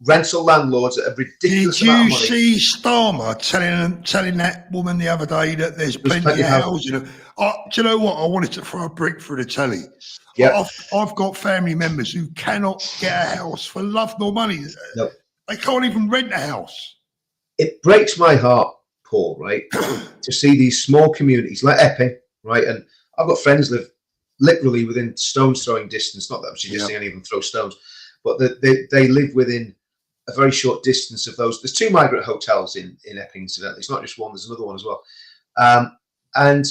rental landlords at a ridiculous amount of money. Did you see Starmer telling that woman the other day that there's plenty of housing? Do you know what? I wanted to throw a brick through the telly. Yeah. I've got family members who cannot get a house for love nor money. No. They can't even rent a house. It breaks my heart, Paul, right, to see these small communities like Epping, right? And I've got friends live literally within stone's throwing distance. Not that I'm suggesting any of them throw stones, but they live within a very short distance of those. There's 2 migrant hotels in Epping, incidentally. It's not just one, there's another one as well. And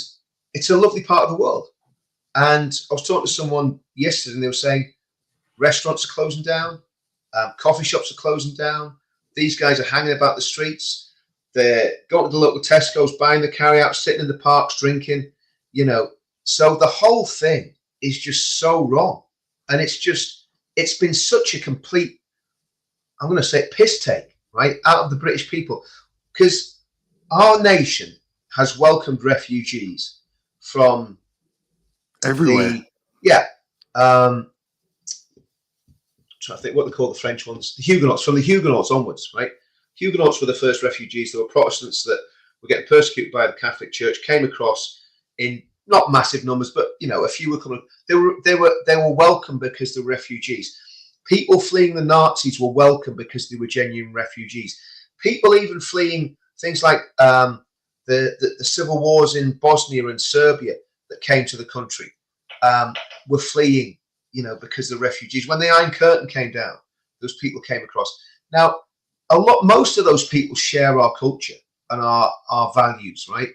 it's a lovely part of the world. And I was talking to someone yesterday and they were saying restaurants are closing down, coffee shops are closing down. These guys are hanging about the streets. They're going to the local Tesco's, buying the carry-out, sitting in the parks, drinking, you know. So the whole thing is just so wrong. And it's been such a complete, I'm going to say, piss take, right, out of the British people. Because our nation has welcomed refugees from everywhere. Trying to think what they call the French ones, the Huguenots, from the Huguenots onwards, right? Huguenots were the first refugees. There were Protestants that were getting persecuted by the Catholic Church, came across in not massive numbers, but you know, a few were coming. They were welcome because they were refugees. People fleeing the Nazis were welcome because they were genuine refugees. People even fleeing things like the civil wars in Bosnia and Serbia that came to the country were fleeing, you know, because they're refugees. When the Iron Curtain came down, those people came across. Now, most of those people share our culture and our values, right?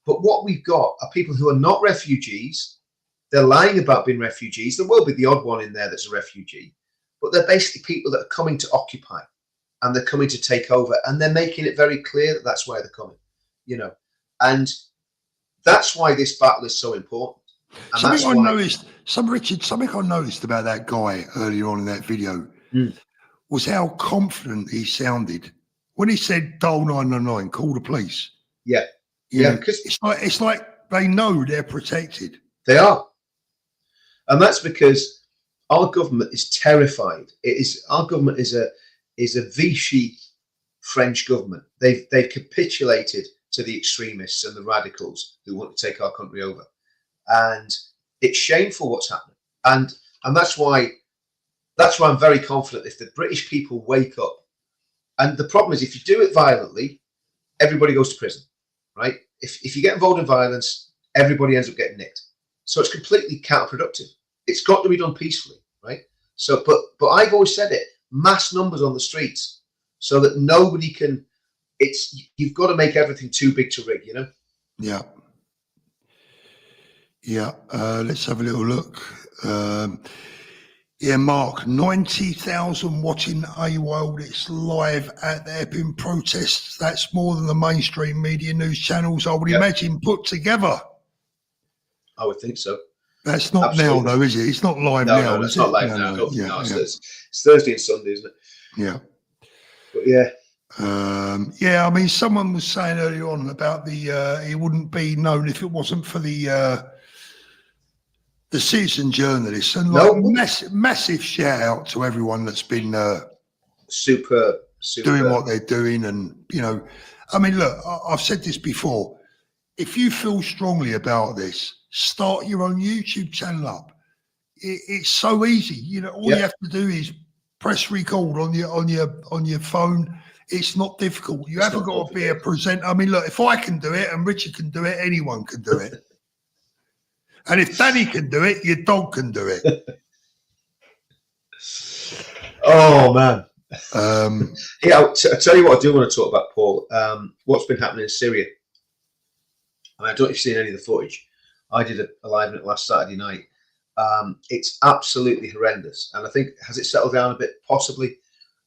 But what we've got are people who are not refugees. They're lying about being refugees. There will be the odd one in there that's a refugee, but they're basically people that are coming to occupy and they're coming to take over, and they're making it very clear that that's why they're coming, you know. And that's why this battle is so important. And something I noticed about that guy earlier on in that video was how confident he sounded when he said dial 999, call the police. Yeah. Yeah, because it's like they know they're protected. They are. And that's because our government is terrified. Our government is a Vichy French government. They've capitulated to the extremists and the radicals who want to take our country over. And it's shameful what's happening. And that's why I'm very confident if the British people wake up. And the problem is, if you do it violently, everybody goes to prison, right? If you get involved in violence, everybody ends up getting nicked. So it's completely counterproductive. It's got to be done peacefully, right? So, but I've always said it, mass numbers on the streets so that nobody can, you've got to make everything too big to rig, you know? Yeah. Yeah, let's have a little look. Yeah, Mark, 90,000 watching A World. It's live at the Epping protests. That's more than the mainstream media news channels, I would imagine, put together. I would think so. That's not now, though, is it? It's not live now. No, it's not live now. No, it's Thursday and Sunday, isn't it? Yeah. But yeah. Yeah, I mean, someone was saying earlier on about it wouldn't be known if it wasn't for the citizen journalists, and massive shout out to everyone that's been super doing what they're doing. And you know, I mean, look, I've said this before. If you feel strongly about this, start your own YouTube channel up. It's so easy. You know, all you have to do is press record on your phone. It's not difficult. You haven't got to be a presenter. I mean, look, if I can do it and Richard can do it, anyone can do it. And if Danny can do it, your dog can do it. Oh, man. Yeah, I'll tell you what I do want to talk about, Paul. What's been happening in Syria. And I don't know if you've seen any of the footage. I did a live in it last Saturday night. It's absolutely horrendous. And I think, has it settled down a bit? Possibly.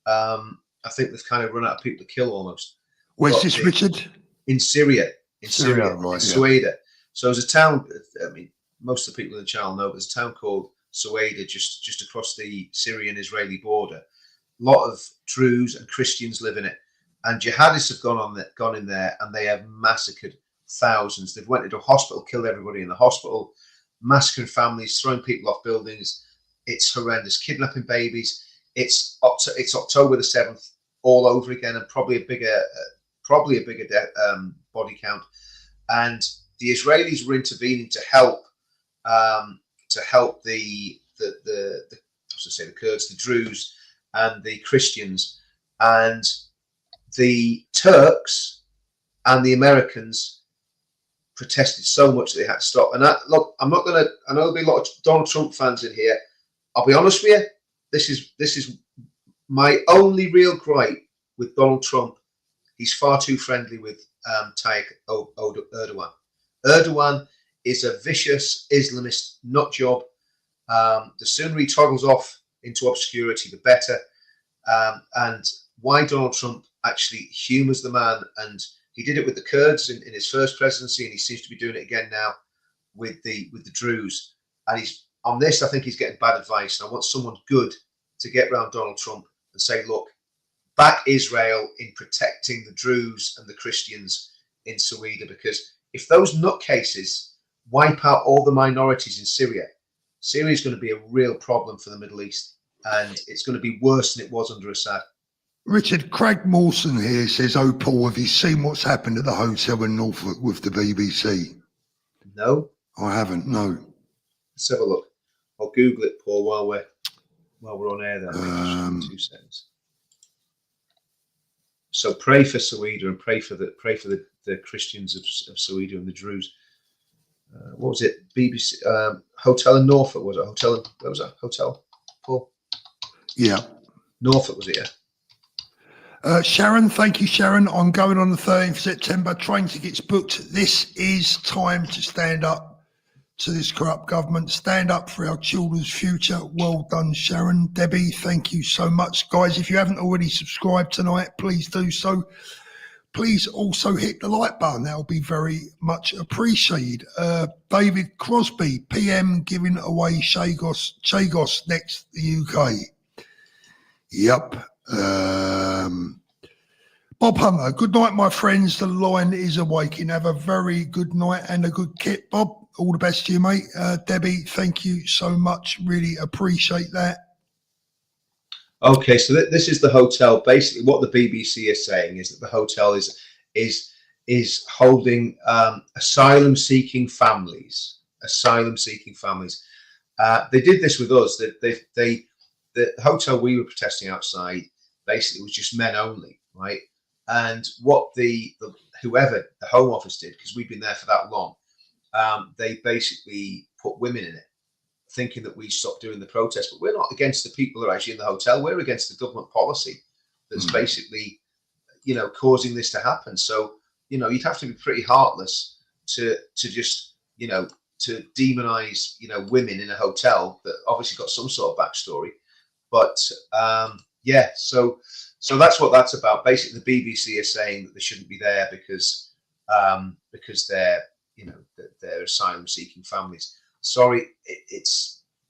I think they've kind of run out of people to kill almost. Where's this, Richard? In Syria, Syria, in right, Sueda. So there's a town, I mean, most of the people in the channel know, there's a town called Sueda just across the Syrian-Israeli border. A lot of Druze and Christians live in it. And jihadists have gone in there and they have massacred thousands. They've went into a hospital, killed everybody in the hospital, massacring families, throwing people off buildings. It's horrendous. Kidnapping babies. It's October the 7th all over again, and probably a bigger body count. And the Israelis were intervening to help the Kurds, the Druze, and the Christians, and the Turks and the Americans protested so much that they had to stop. And look, I'm not going to. I know there'll be a lot of Donald Trump fans in here. I'll be honest with you. This is my only real gripe with Donald Trump. He's far too friendly with Tayyip Erdogan. Erdogan is a vicious Islamist nut job. The sooner he toggles off into obscurity, the better. And why Donald Trump actually humours the man, and he did it with the Kurds in his first presidency, and he seems to be doing it again now with the Druze. And he's on this. I think he's getting bad advice. And I want someone good to get around Donald Trump and say, look, back Israel in protecting the Druze and the Christians in Sueda, because if those nutcases wipe out all the minorities in Syria, Syria is going to be a real problem for the Middle East, and it's going to be worse than it was under Assad. Richard, Craig Mawson here says, "Oh, Paul, have you seen what's happened at the hotel in Norfolk with the BBC?" No, I haven't. No. Let's have a look. I'll Google it, Paul, while we're on air. There, 2 seconds. So pray for Sueda and pray for the Christians of Sueda and the Druze. What was it? BBC hotel in Norfolk, was it? Where was that hotel? Paul? Yeah. Norfolk, was it? Yeah. Sharon, thank you, Sharon. I'm going on the 13th of September. Train tickets booked. This is time to stand up to this corrupt government. Stand up for our children's future. Well done, Sharon. Debbie, thank you so much. Guys, if you haven't already subscribed tonight, please do so. Please also hit the like button. That will be very much appreciated. David Crosby, PM, giving away Chagos next the UK. Yep. Bob Hunter, good night, my friends. The line is awakening. Have a very good night and a good kit, Bob. All the best to you, mate. Debbie, thank you so much. Really appreciate that. Okay, so this is the hotel. Basically, what the BBC is saying is that the hotel is holding asylum-seeking families. They did this with us. The hotel we were protesting outside basically was just men only, right? And what whoever the Home Office did, because we've been there for that long, they basically put women in it, thinking that we stopped doing the protest. But we're not against the people that are actually in the hotel. We're against the government policy that's basically, causing this to happen. So, you'd have to be pretty heartless to just, to demonize, women in a hotel that obviously got some sort of backstory. But so that's what that's about. Basically, the BBC is saying that they shouldn't be there because they're they're asylum-seeking families. Sorry,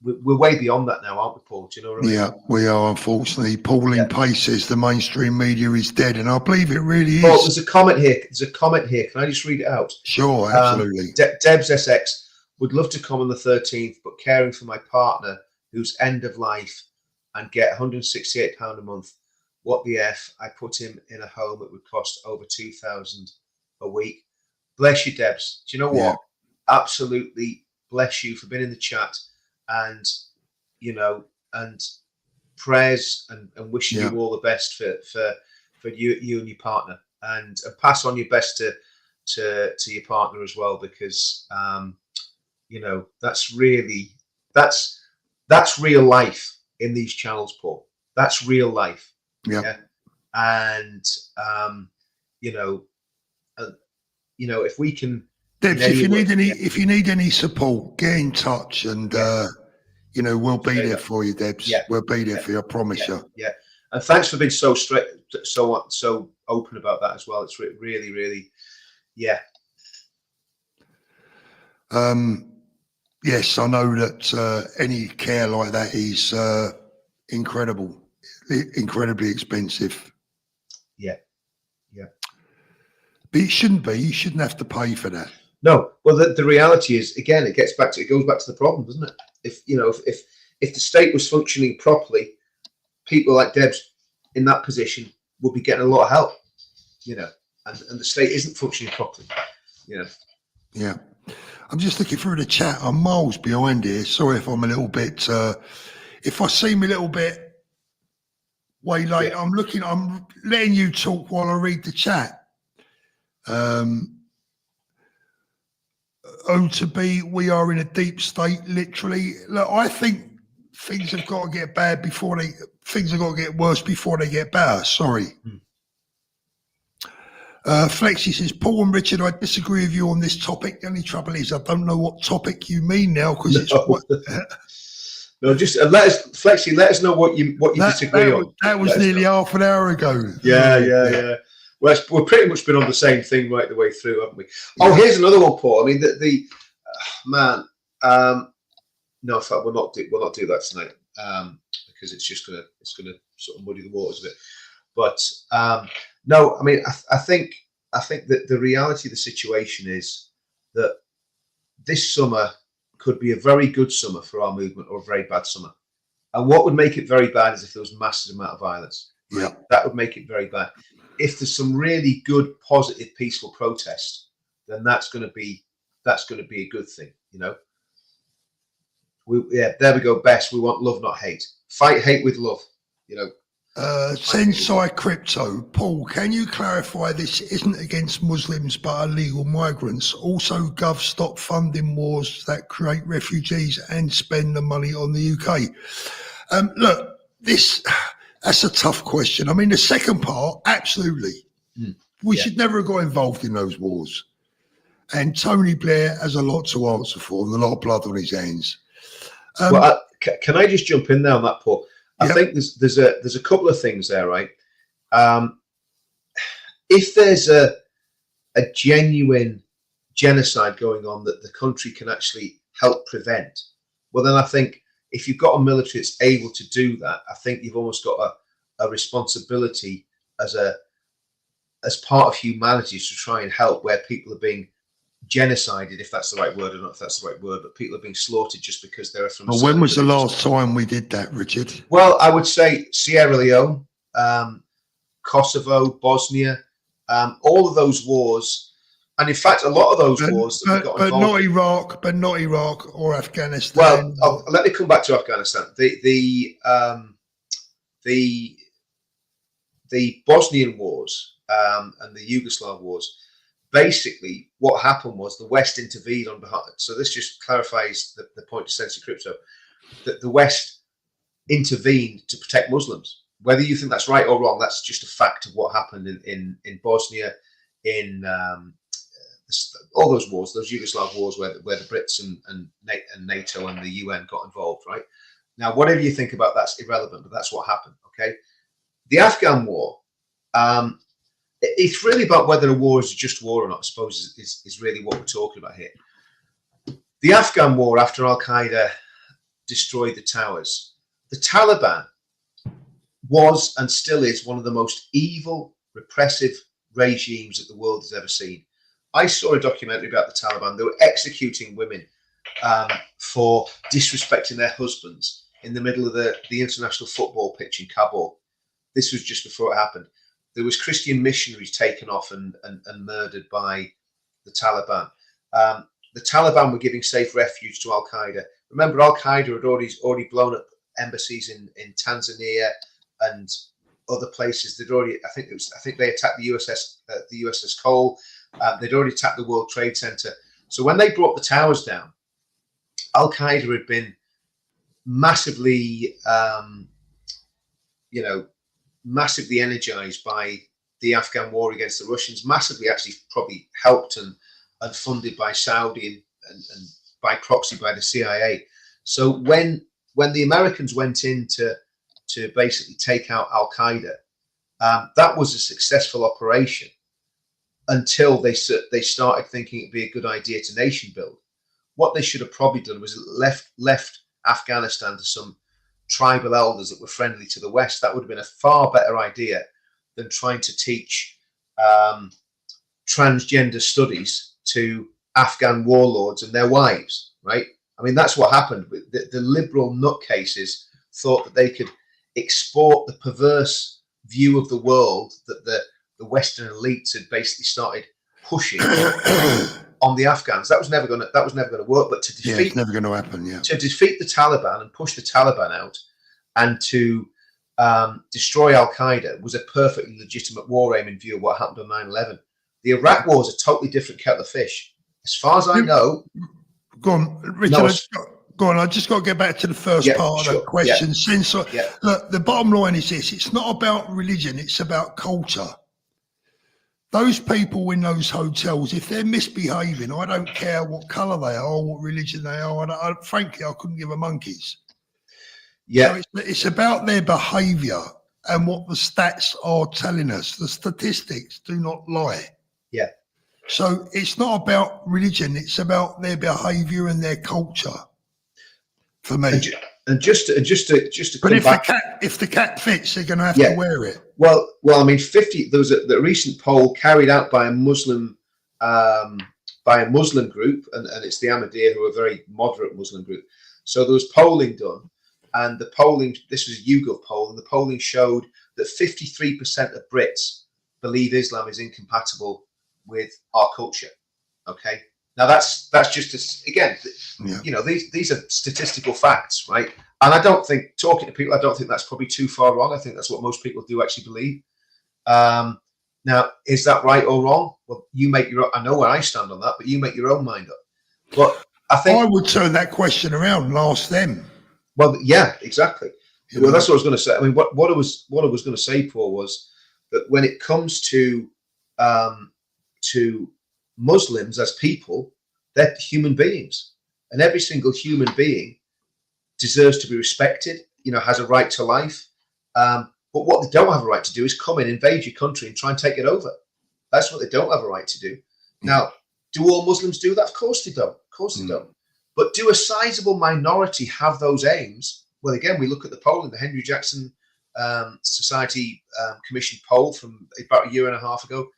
we're way beyond that now, aren't we, Paul? Do you know what I mean? Yeah, we are, unfortunately. Pauline Pace says the mainstream media is dead, and I believe it really is. Paul, there's a comment here. Can I just read it out? Sure, absolutely. Debs SX would love to come on the 13th, but caring for my partner who's end of life and get £168 a month. What the F? I put him in a home that would cost over $2,000 a week. Bless you, Debs. Do you know what? Yeah. Absolutely bless you for being in the chat, and and prayers and wishing you all the best for you and your partner, and pass on your best to your partner as well, because that's real life in these channels, Paul. That's real life. Yeah. And if we can, Debs, if you need any support, get in touch, and we'll be there for you, Debs. Yeah. We'll be there for you, I promise you. Yeah. And thanks for being so straight, so open about that as well. It's really, really, yeah. Yes, I know that any care like that is incredibly expensive. Yeah. But it shouldn't be. You shouldn't have to pay for that. No. Well, the reality is, again, it goes back to the problem, doesn't it? If the state was functioning properly, people like Deb's in that position would be getting a lot of help, and the state isn't functioning properly, Yeah. I'm just looking through the chat. I'm miles behind here. Sorry if I'm a little bit, if I seem a little bit way late. Yeah. I'm letting you talk while I read the chat. To be, we are in a deep state, literally. Look, I think things have got to get bad things have got to get worse before they get better. Sorry. Flexi says, Paul and Richard, I disagree with you on this topic. The only trouble is I don't know what topic you mean now, because it's what. No, just let us know what you disagree on. That was nearly half an hour ago. Yeah. Well, we've pretty much been on the same thing right the way through, haven't we? Oh, here's another one, Paul. I mean, man. No, in fact, we'll not do that tonight, because it's gonna sort of muddy the waters a bit. But no, I mean, I think that the reality of the situation is that this summer could be a very good summer for our movement or a very bad summer. And what would make it very bad is if there was massive amount of violence. Yeah, that would make it very bad. If there's some really good, positive, peaceful protest, then that's going to be a good thing. There we go. Best. We want love, not hate. Fight hate with love. Sensei Crypto, Paul, can you clarify this isn't against Muslims but illegal migrants? Also, Gov, stop funding wars that create refugees and spend the money on the UK. Look, that's a tough question. I mean, the second part, absolutely. We should never have got involved in those wars. And Tony Blair has a lot to answer for and a lot of blood on his hands. Can I just jump in there on that, Paul? I think there's a couple of things there, right? If there's a genuine genocide going on that the country can actually help prevent, well, then I think if you've got a military that's able to do that, I think you've almost got a responsibility as part of humanity to try and help where people are being genocided, if that's the right word. I don't know if that's the right word, but people are being slaughtered just because they're from. Well, when was the last time we did that, Richard? Well, I would say Sierra Leone, Kosovo, Bosnia, all of those wars, and in fact, a lot of those wars that we got involved. But not Iraq or Afghanistan. Well, let me come back to Afghanistan. The Bosnian wars and the Yugoslav wars. Basically, what happened was the West intervened on behalf. So this just clarifies the point of Sensei Crypto, that the West intervened to protect Muslims. Whether you think that's right or wrong, that's just a fact of what happened in Bosnia, in all those wars, those Yugoslav wars where the Brits and NATO and the UN got involved. Right now, whatever you think about that's irrelevant, but that's what happened. Okay, the Afghan war. It's really about whether a war is just war or not, I suppose, is really what we're talking about here. The Afghan war, after Al-Qaeda destroyed the towers, the Taliban was and still is one of the most evil, repressive regimes that the world has ever seen. I saw a documentary about the Taliban. They were executing women for disrespecting their husbands in the middle of the international football pitch in Kabul. This was just before it happened. There was Christian missionaries taken off and murdered by the Taliban. The Taliban were giving safe refuge to Al-Qaeda. Remember, Al-Qaeda had already blown up embassies in Tanzania and other places. I think they attacked the USS Cole. They'd already attacked the World Trade Center. So when they brought the towers down, Al-Qaeda had been massively, massively energized by the Afghan war against the Russians, massively actually probably helped and funded by Saudi and by proxy by the CIA. So when the Americans went in to to basically take out Al Qaeda. That was a successful operation until they started thinking it'd be a good idea to nation build. What they should have probably done was left Afghanistan to some tribal elders that were friendly to the West. That would have been a far better idea than trying to teach transgender studies to Afghan warlords and their wives, right? I mean, that's what happened. The liberal nutcases thought that they could export the perverse view of the world that the Western elites had basically started pushing on the Afghans. That was never going to work. But to defeat, it's never going to happen. Yeah, to defeat the Taliban and push the Taliban out, and to destroy Al Qaeda was a perfectly legitimate war aim in view of what happened on 9/11. The Iraq War is a totally different kettle of fish, as far as I know. Go on, Richard. Go on. I just got to get back to the first part of the question. Look, the bottom line is this: it's not about religion; it's about culture. Those people in those hotels, if they're misbehaving, I don't care what colour they are, what religion they are. Frankly, I couldn't give a monkey's. Yeah, so it's about their behaviour and what the stats are telling us. The statistics do not lie. Yeah. So it's not about religion; it's about their behaviour and their culture. For me, and just to but come if back, if the cat fits, they're going to have to wear it. Well, I mean, there was the recent poll carried out by a Muslim group, and it's the Ahmadiyya, who are a very moderate Muslim group. So there was polling done, and this was a YouGov poll, and the polling showed that 53% of Brits believe Islam is incompatible with our culture. Okay. Now that's just you know, these are statistical facts, right? And I don't think, talking to people, I don't think that's probably too far wrong. I think that's what most people do actually believe. Now, is that right or wrong? Well, you make your own. I know where I stand on that, but you make your own mind up. But I think I would turn that question around and ask them. Well, yeah, exactly. Well, that's what I was going to say. I mean, what I was going to say, Paul, was that when it comes to Muslims as people, they're human beings, and every single human being deserves to be respected, you know, has a right to life. But what they don't have a right to do is come in, invade your country and try and take it over. That's what they don't have a right to do. Now, do all Muslims do that? Of course they don't. Of course they don't. But do a sizable minority have those aims? Well, again, we look at the polling, the Henry Jackson Society Commission poll from about a year and a half ago.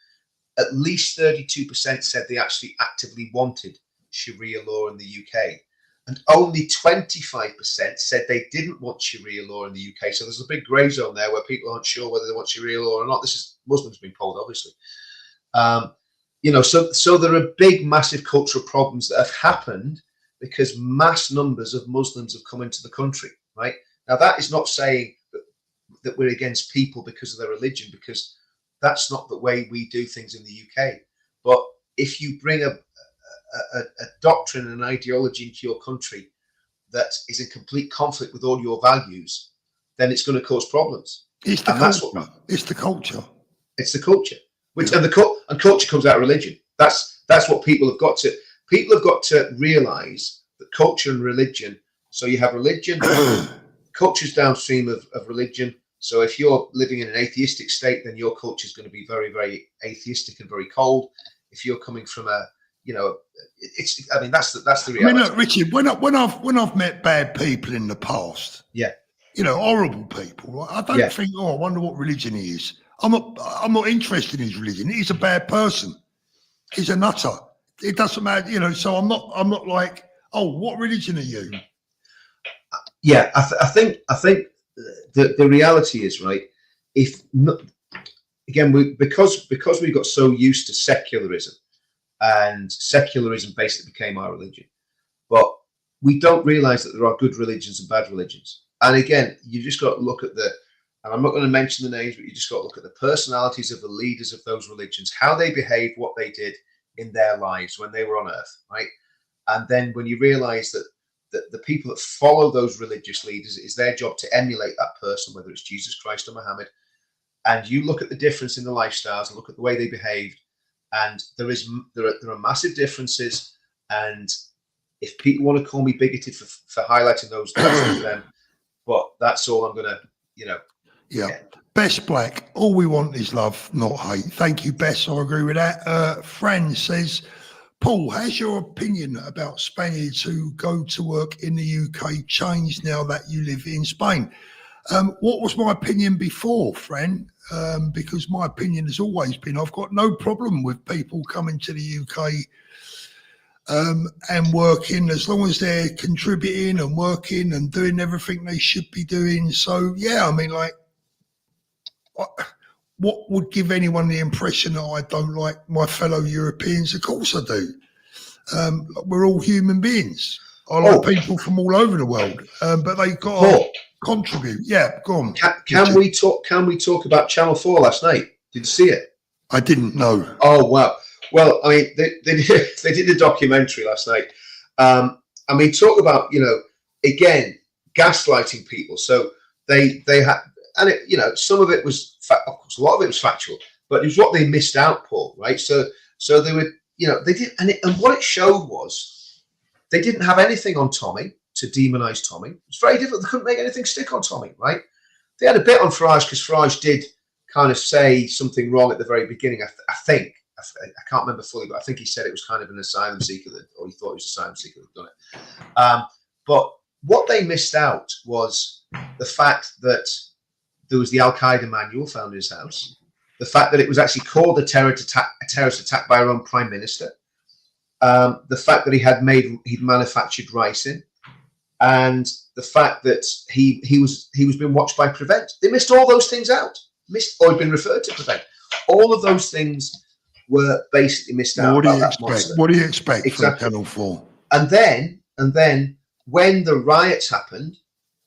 At least 32% said they actually actively wanted Sharia law in the UK. And only 25% said they didn't want Sharia law in the UK. So there's a big grey zone there where people aren't sure whether they want Sharia law or not. This is Muslims being polled, obviously. You know, so there are big, massive cultural problems that have happened because mass numbers of Muslims have come into the country, right? Now, that is not saying that we're against people because of their religion, because that's not the way we do things in the UK. But if you bring a doctrine and an ideology into your country that is in complete conflict with all your values, then it's going to cause problems. It's the culture. It's the culture. It's the culture. And culture comes out of religion. That's what people have got to. People have got to realise that culture and religion. So you have religion, culture's downstream of religion. So if you're living in an atheistic state, then your culture is going to be very, very atheistic and very cold. If you're coming from a, you know, I mean, that's the reality. I mean, look, Richard, when I've met bad people in the past, yeah, you know, horrible people, I don't think, I wonder what religion he is. I'm not interested in his religion. He's a bad person. He's a nutter. It doesn't matter, you know. So I'm not like, oh, what religion are you? Yeah, I think the reality is, right. If again, because we got so used to secularism, and secularism basically became our religion, but we don't realise that there are good religions and bad religions. And again, you just got to look at and I'm not going to mention the names, but you just got to look at the personalities of the leaders of those religions, how they behaved, what they did in their lives when they were on earth, right? And then when you realise that the people that follow those religious leaders, is their job to emulate that person, whether it's Jesus Christ or Muhammad, and you look at the difference in the lifestyles and look at the way they behaved, and there are massive differences. And if people want to call me bigoted for highlighting those, that's for them. But that's all I'm going to Yeah. Bess Black, all we want is love, not hate. Thank you, Bess. I agree with that. Fran says, Paul, has your opinion about Spaniards who go to work in the UK changed now that you live in Spain? What was my opinion before, Fran? Because my opinion has always been I've got no problem with people coming to the UK and working, as long as they're contributing and working and doing everything they should be doing. So, yeah, I mean, like, what would give anyone the impression that I don't like my fellow Europeans? Of course I do. We're all human beings. I like people from all over the world, but they've got to contribute. Yeah, go on. Can we talk about Channel 4 last night? Did you see it? I didn't know. Oh, wow. Well, I mean, they did a documentary last night. I mean, talk about, again, gaslighting people. So they had, and some of it was, of course, a lot of it was factual, but it was what they missed out, Paul, right? So they were, they did, and what it showed was they didn't have anything on Tommy to demonize Tommy. It's very difficult. They couldn't make anything stick on Tommy, right? They had a bit on Farage because Farage did kind of say something wrong at the very beginning. I think. I can't remember fully, but I think he said it was kind of an asylum seeker, or he thought it was an asylum seeker that had done it. But what they missed out was the fact that there was the Al Qaeda manual found in his house, the fact that it was actually called a terrorist attack by our own prime minister, the fact that he'd manufactured ricin, and the fact that he was being watched by Prevent. They missed all those things out, or had been referred to Prevent. All of those things were basically missed out. What do you expect exactly. from Channel 4? And then when the riots happened,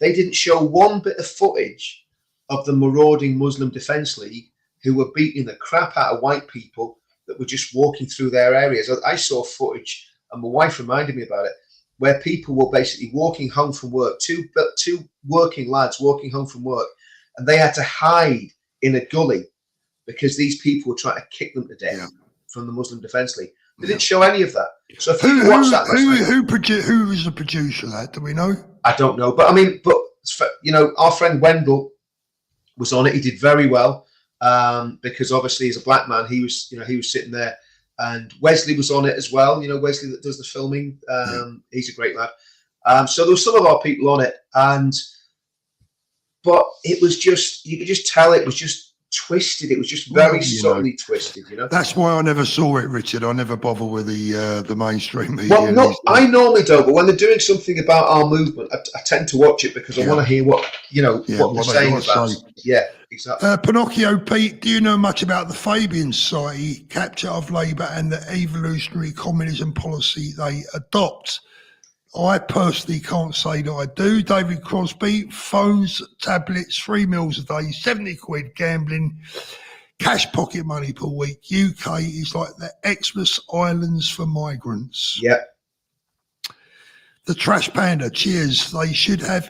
they didn't show one bit of footage of the marauding Muslim Defence League who were beating the crap out of white people that were just walking through their areas. I saw footage, and my wife reminded me about it, where people were basically walking home from work, two working lads walking home from work, and they had to hide in a gully because these people were trying to kick them to death from the Muslim Defence League. They didn't show any of that. So if you watch that, who was the producer of that? Do we know? I don't know, but I mean, our friend Wendell was on it. He did very well because obviously, as a black man, he was sitting there, and Wesley was on it as well. Wesley that does the filming. He's a great lad. So there was some of our people on it, but it was just, you could just tell it was just twisted. It was just very subtly twisted, That's why I never saw it, Richard. I never bother with the mainstream media. Well, no, I normally don't, but when they're doing something about our movement, I tend to watch it because I want to hear what they're saying about it. Yeah, exactly. Pinocchio Pete, do you know much about the Fabian Society, capture of labour and the evolutionary communism policy they adopt? I personally can't say that I do. David Crosby, phones, tablets, 3 meals a day, 70 quid, gambling, cash pocket money per week. UK is like the Xmas Islands for migrants. Yeah. The Trash Panda, cheers. They should have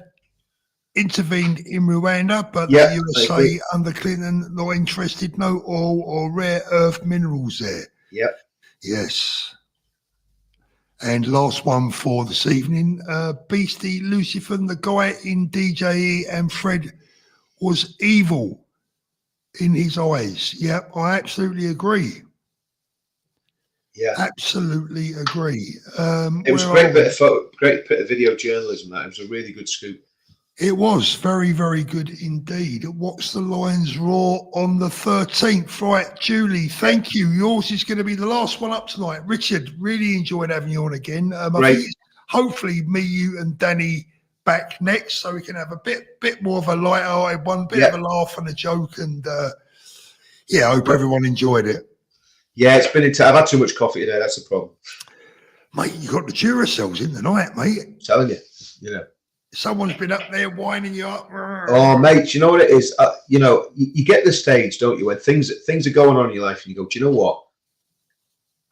intervened in Rwanda, but the USA under Clinton not interested. No oil or rare earth minerals there. Yep. Yes. And last one for this evening, Beastie Lucifer, the guy in DJE and Fred was evil in his eyes. Yep, I absolutely agree. Yeah, absolutely agree. It was a great bit of video journalism. That it was a really good scoop. It was very, very good indeed. What's the Lions Raw on the 13th? Right, Julie, thank you. Yours is going to be the last one up tonight. Richard, really enjoyed having you on again. I think hopefully me, you and Danny back next so we can have a bit more of a light-hearted one, bit of a laugh and a joke. And I hope everyone enjoyed it. Yeah, it's been I've had too much coffee today. That's the problem. Mate, you got the Duracells in the night, mate. I'm telling you, Someone's been up there winding you up. Oh, mate, you know what it is? You get the stage, don't you, when things are going on in your life and you go, do you know what?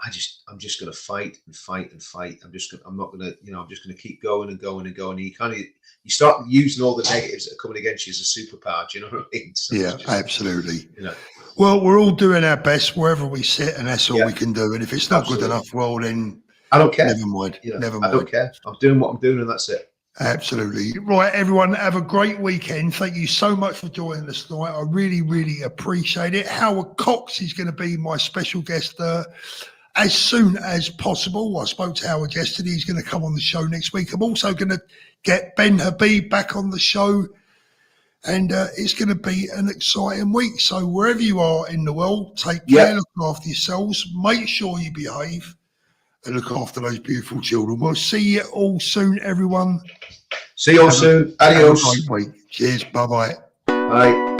I'm just going to fight and fight and fight. I'm just going to keep going and going and going. And you start using all the negatives that are coming against you as a superpower. Do you know what I mean? So absolutely. Well, we're all doing our best wherever we sit, and that's all we can do. And if it's not good enough, well, then I don't care. Never mind. I don't care. I'm doing what I'm doing, and that's it. Absolutely. Right, everyone, have a great weekend. Thank you so much for joining us tonight. I really, really appreciate it. Howard Cox is going to be my special guest as soon as possible. I spoke to Howard yesterday. He's going to come on the show next week. I'm also going to get Ben Habib back on the show, and it's going to be an exciting week. So wherever you are in the world, take care, look after yourselves, make sure you behave, and look after those beautiful children. We'll see you all soon, everyone. See you all soon. Adios. Have a great week. Cheers. Bye-bye. Bye.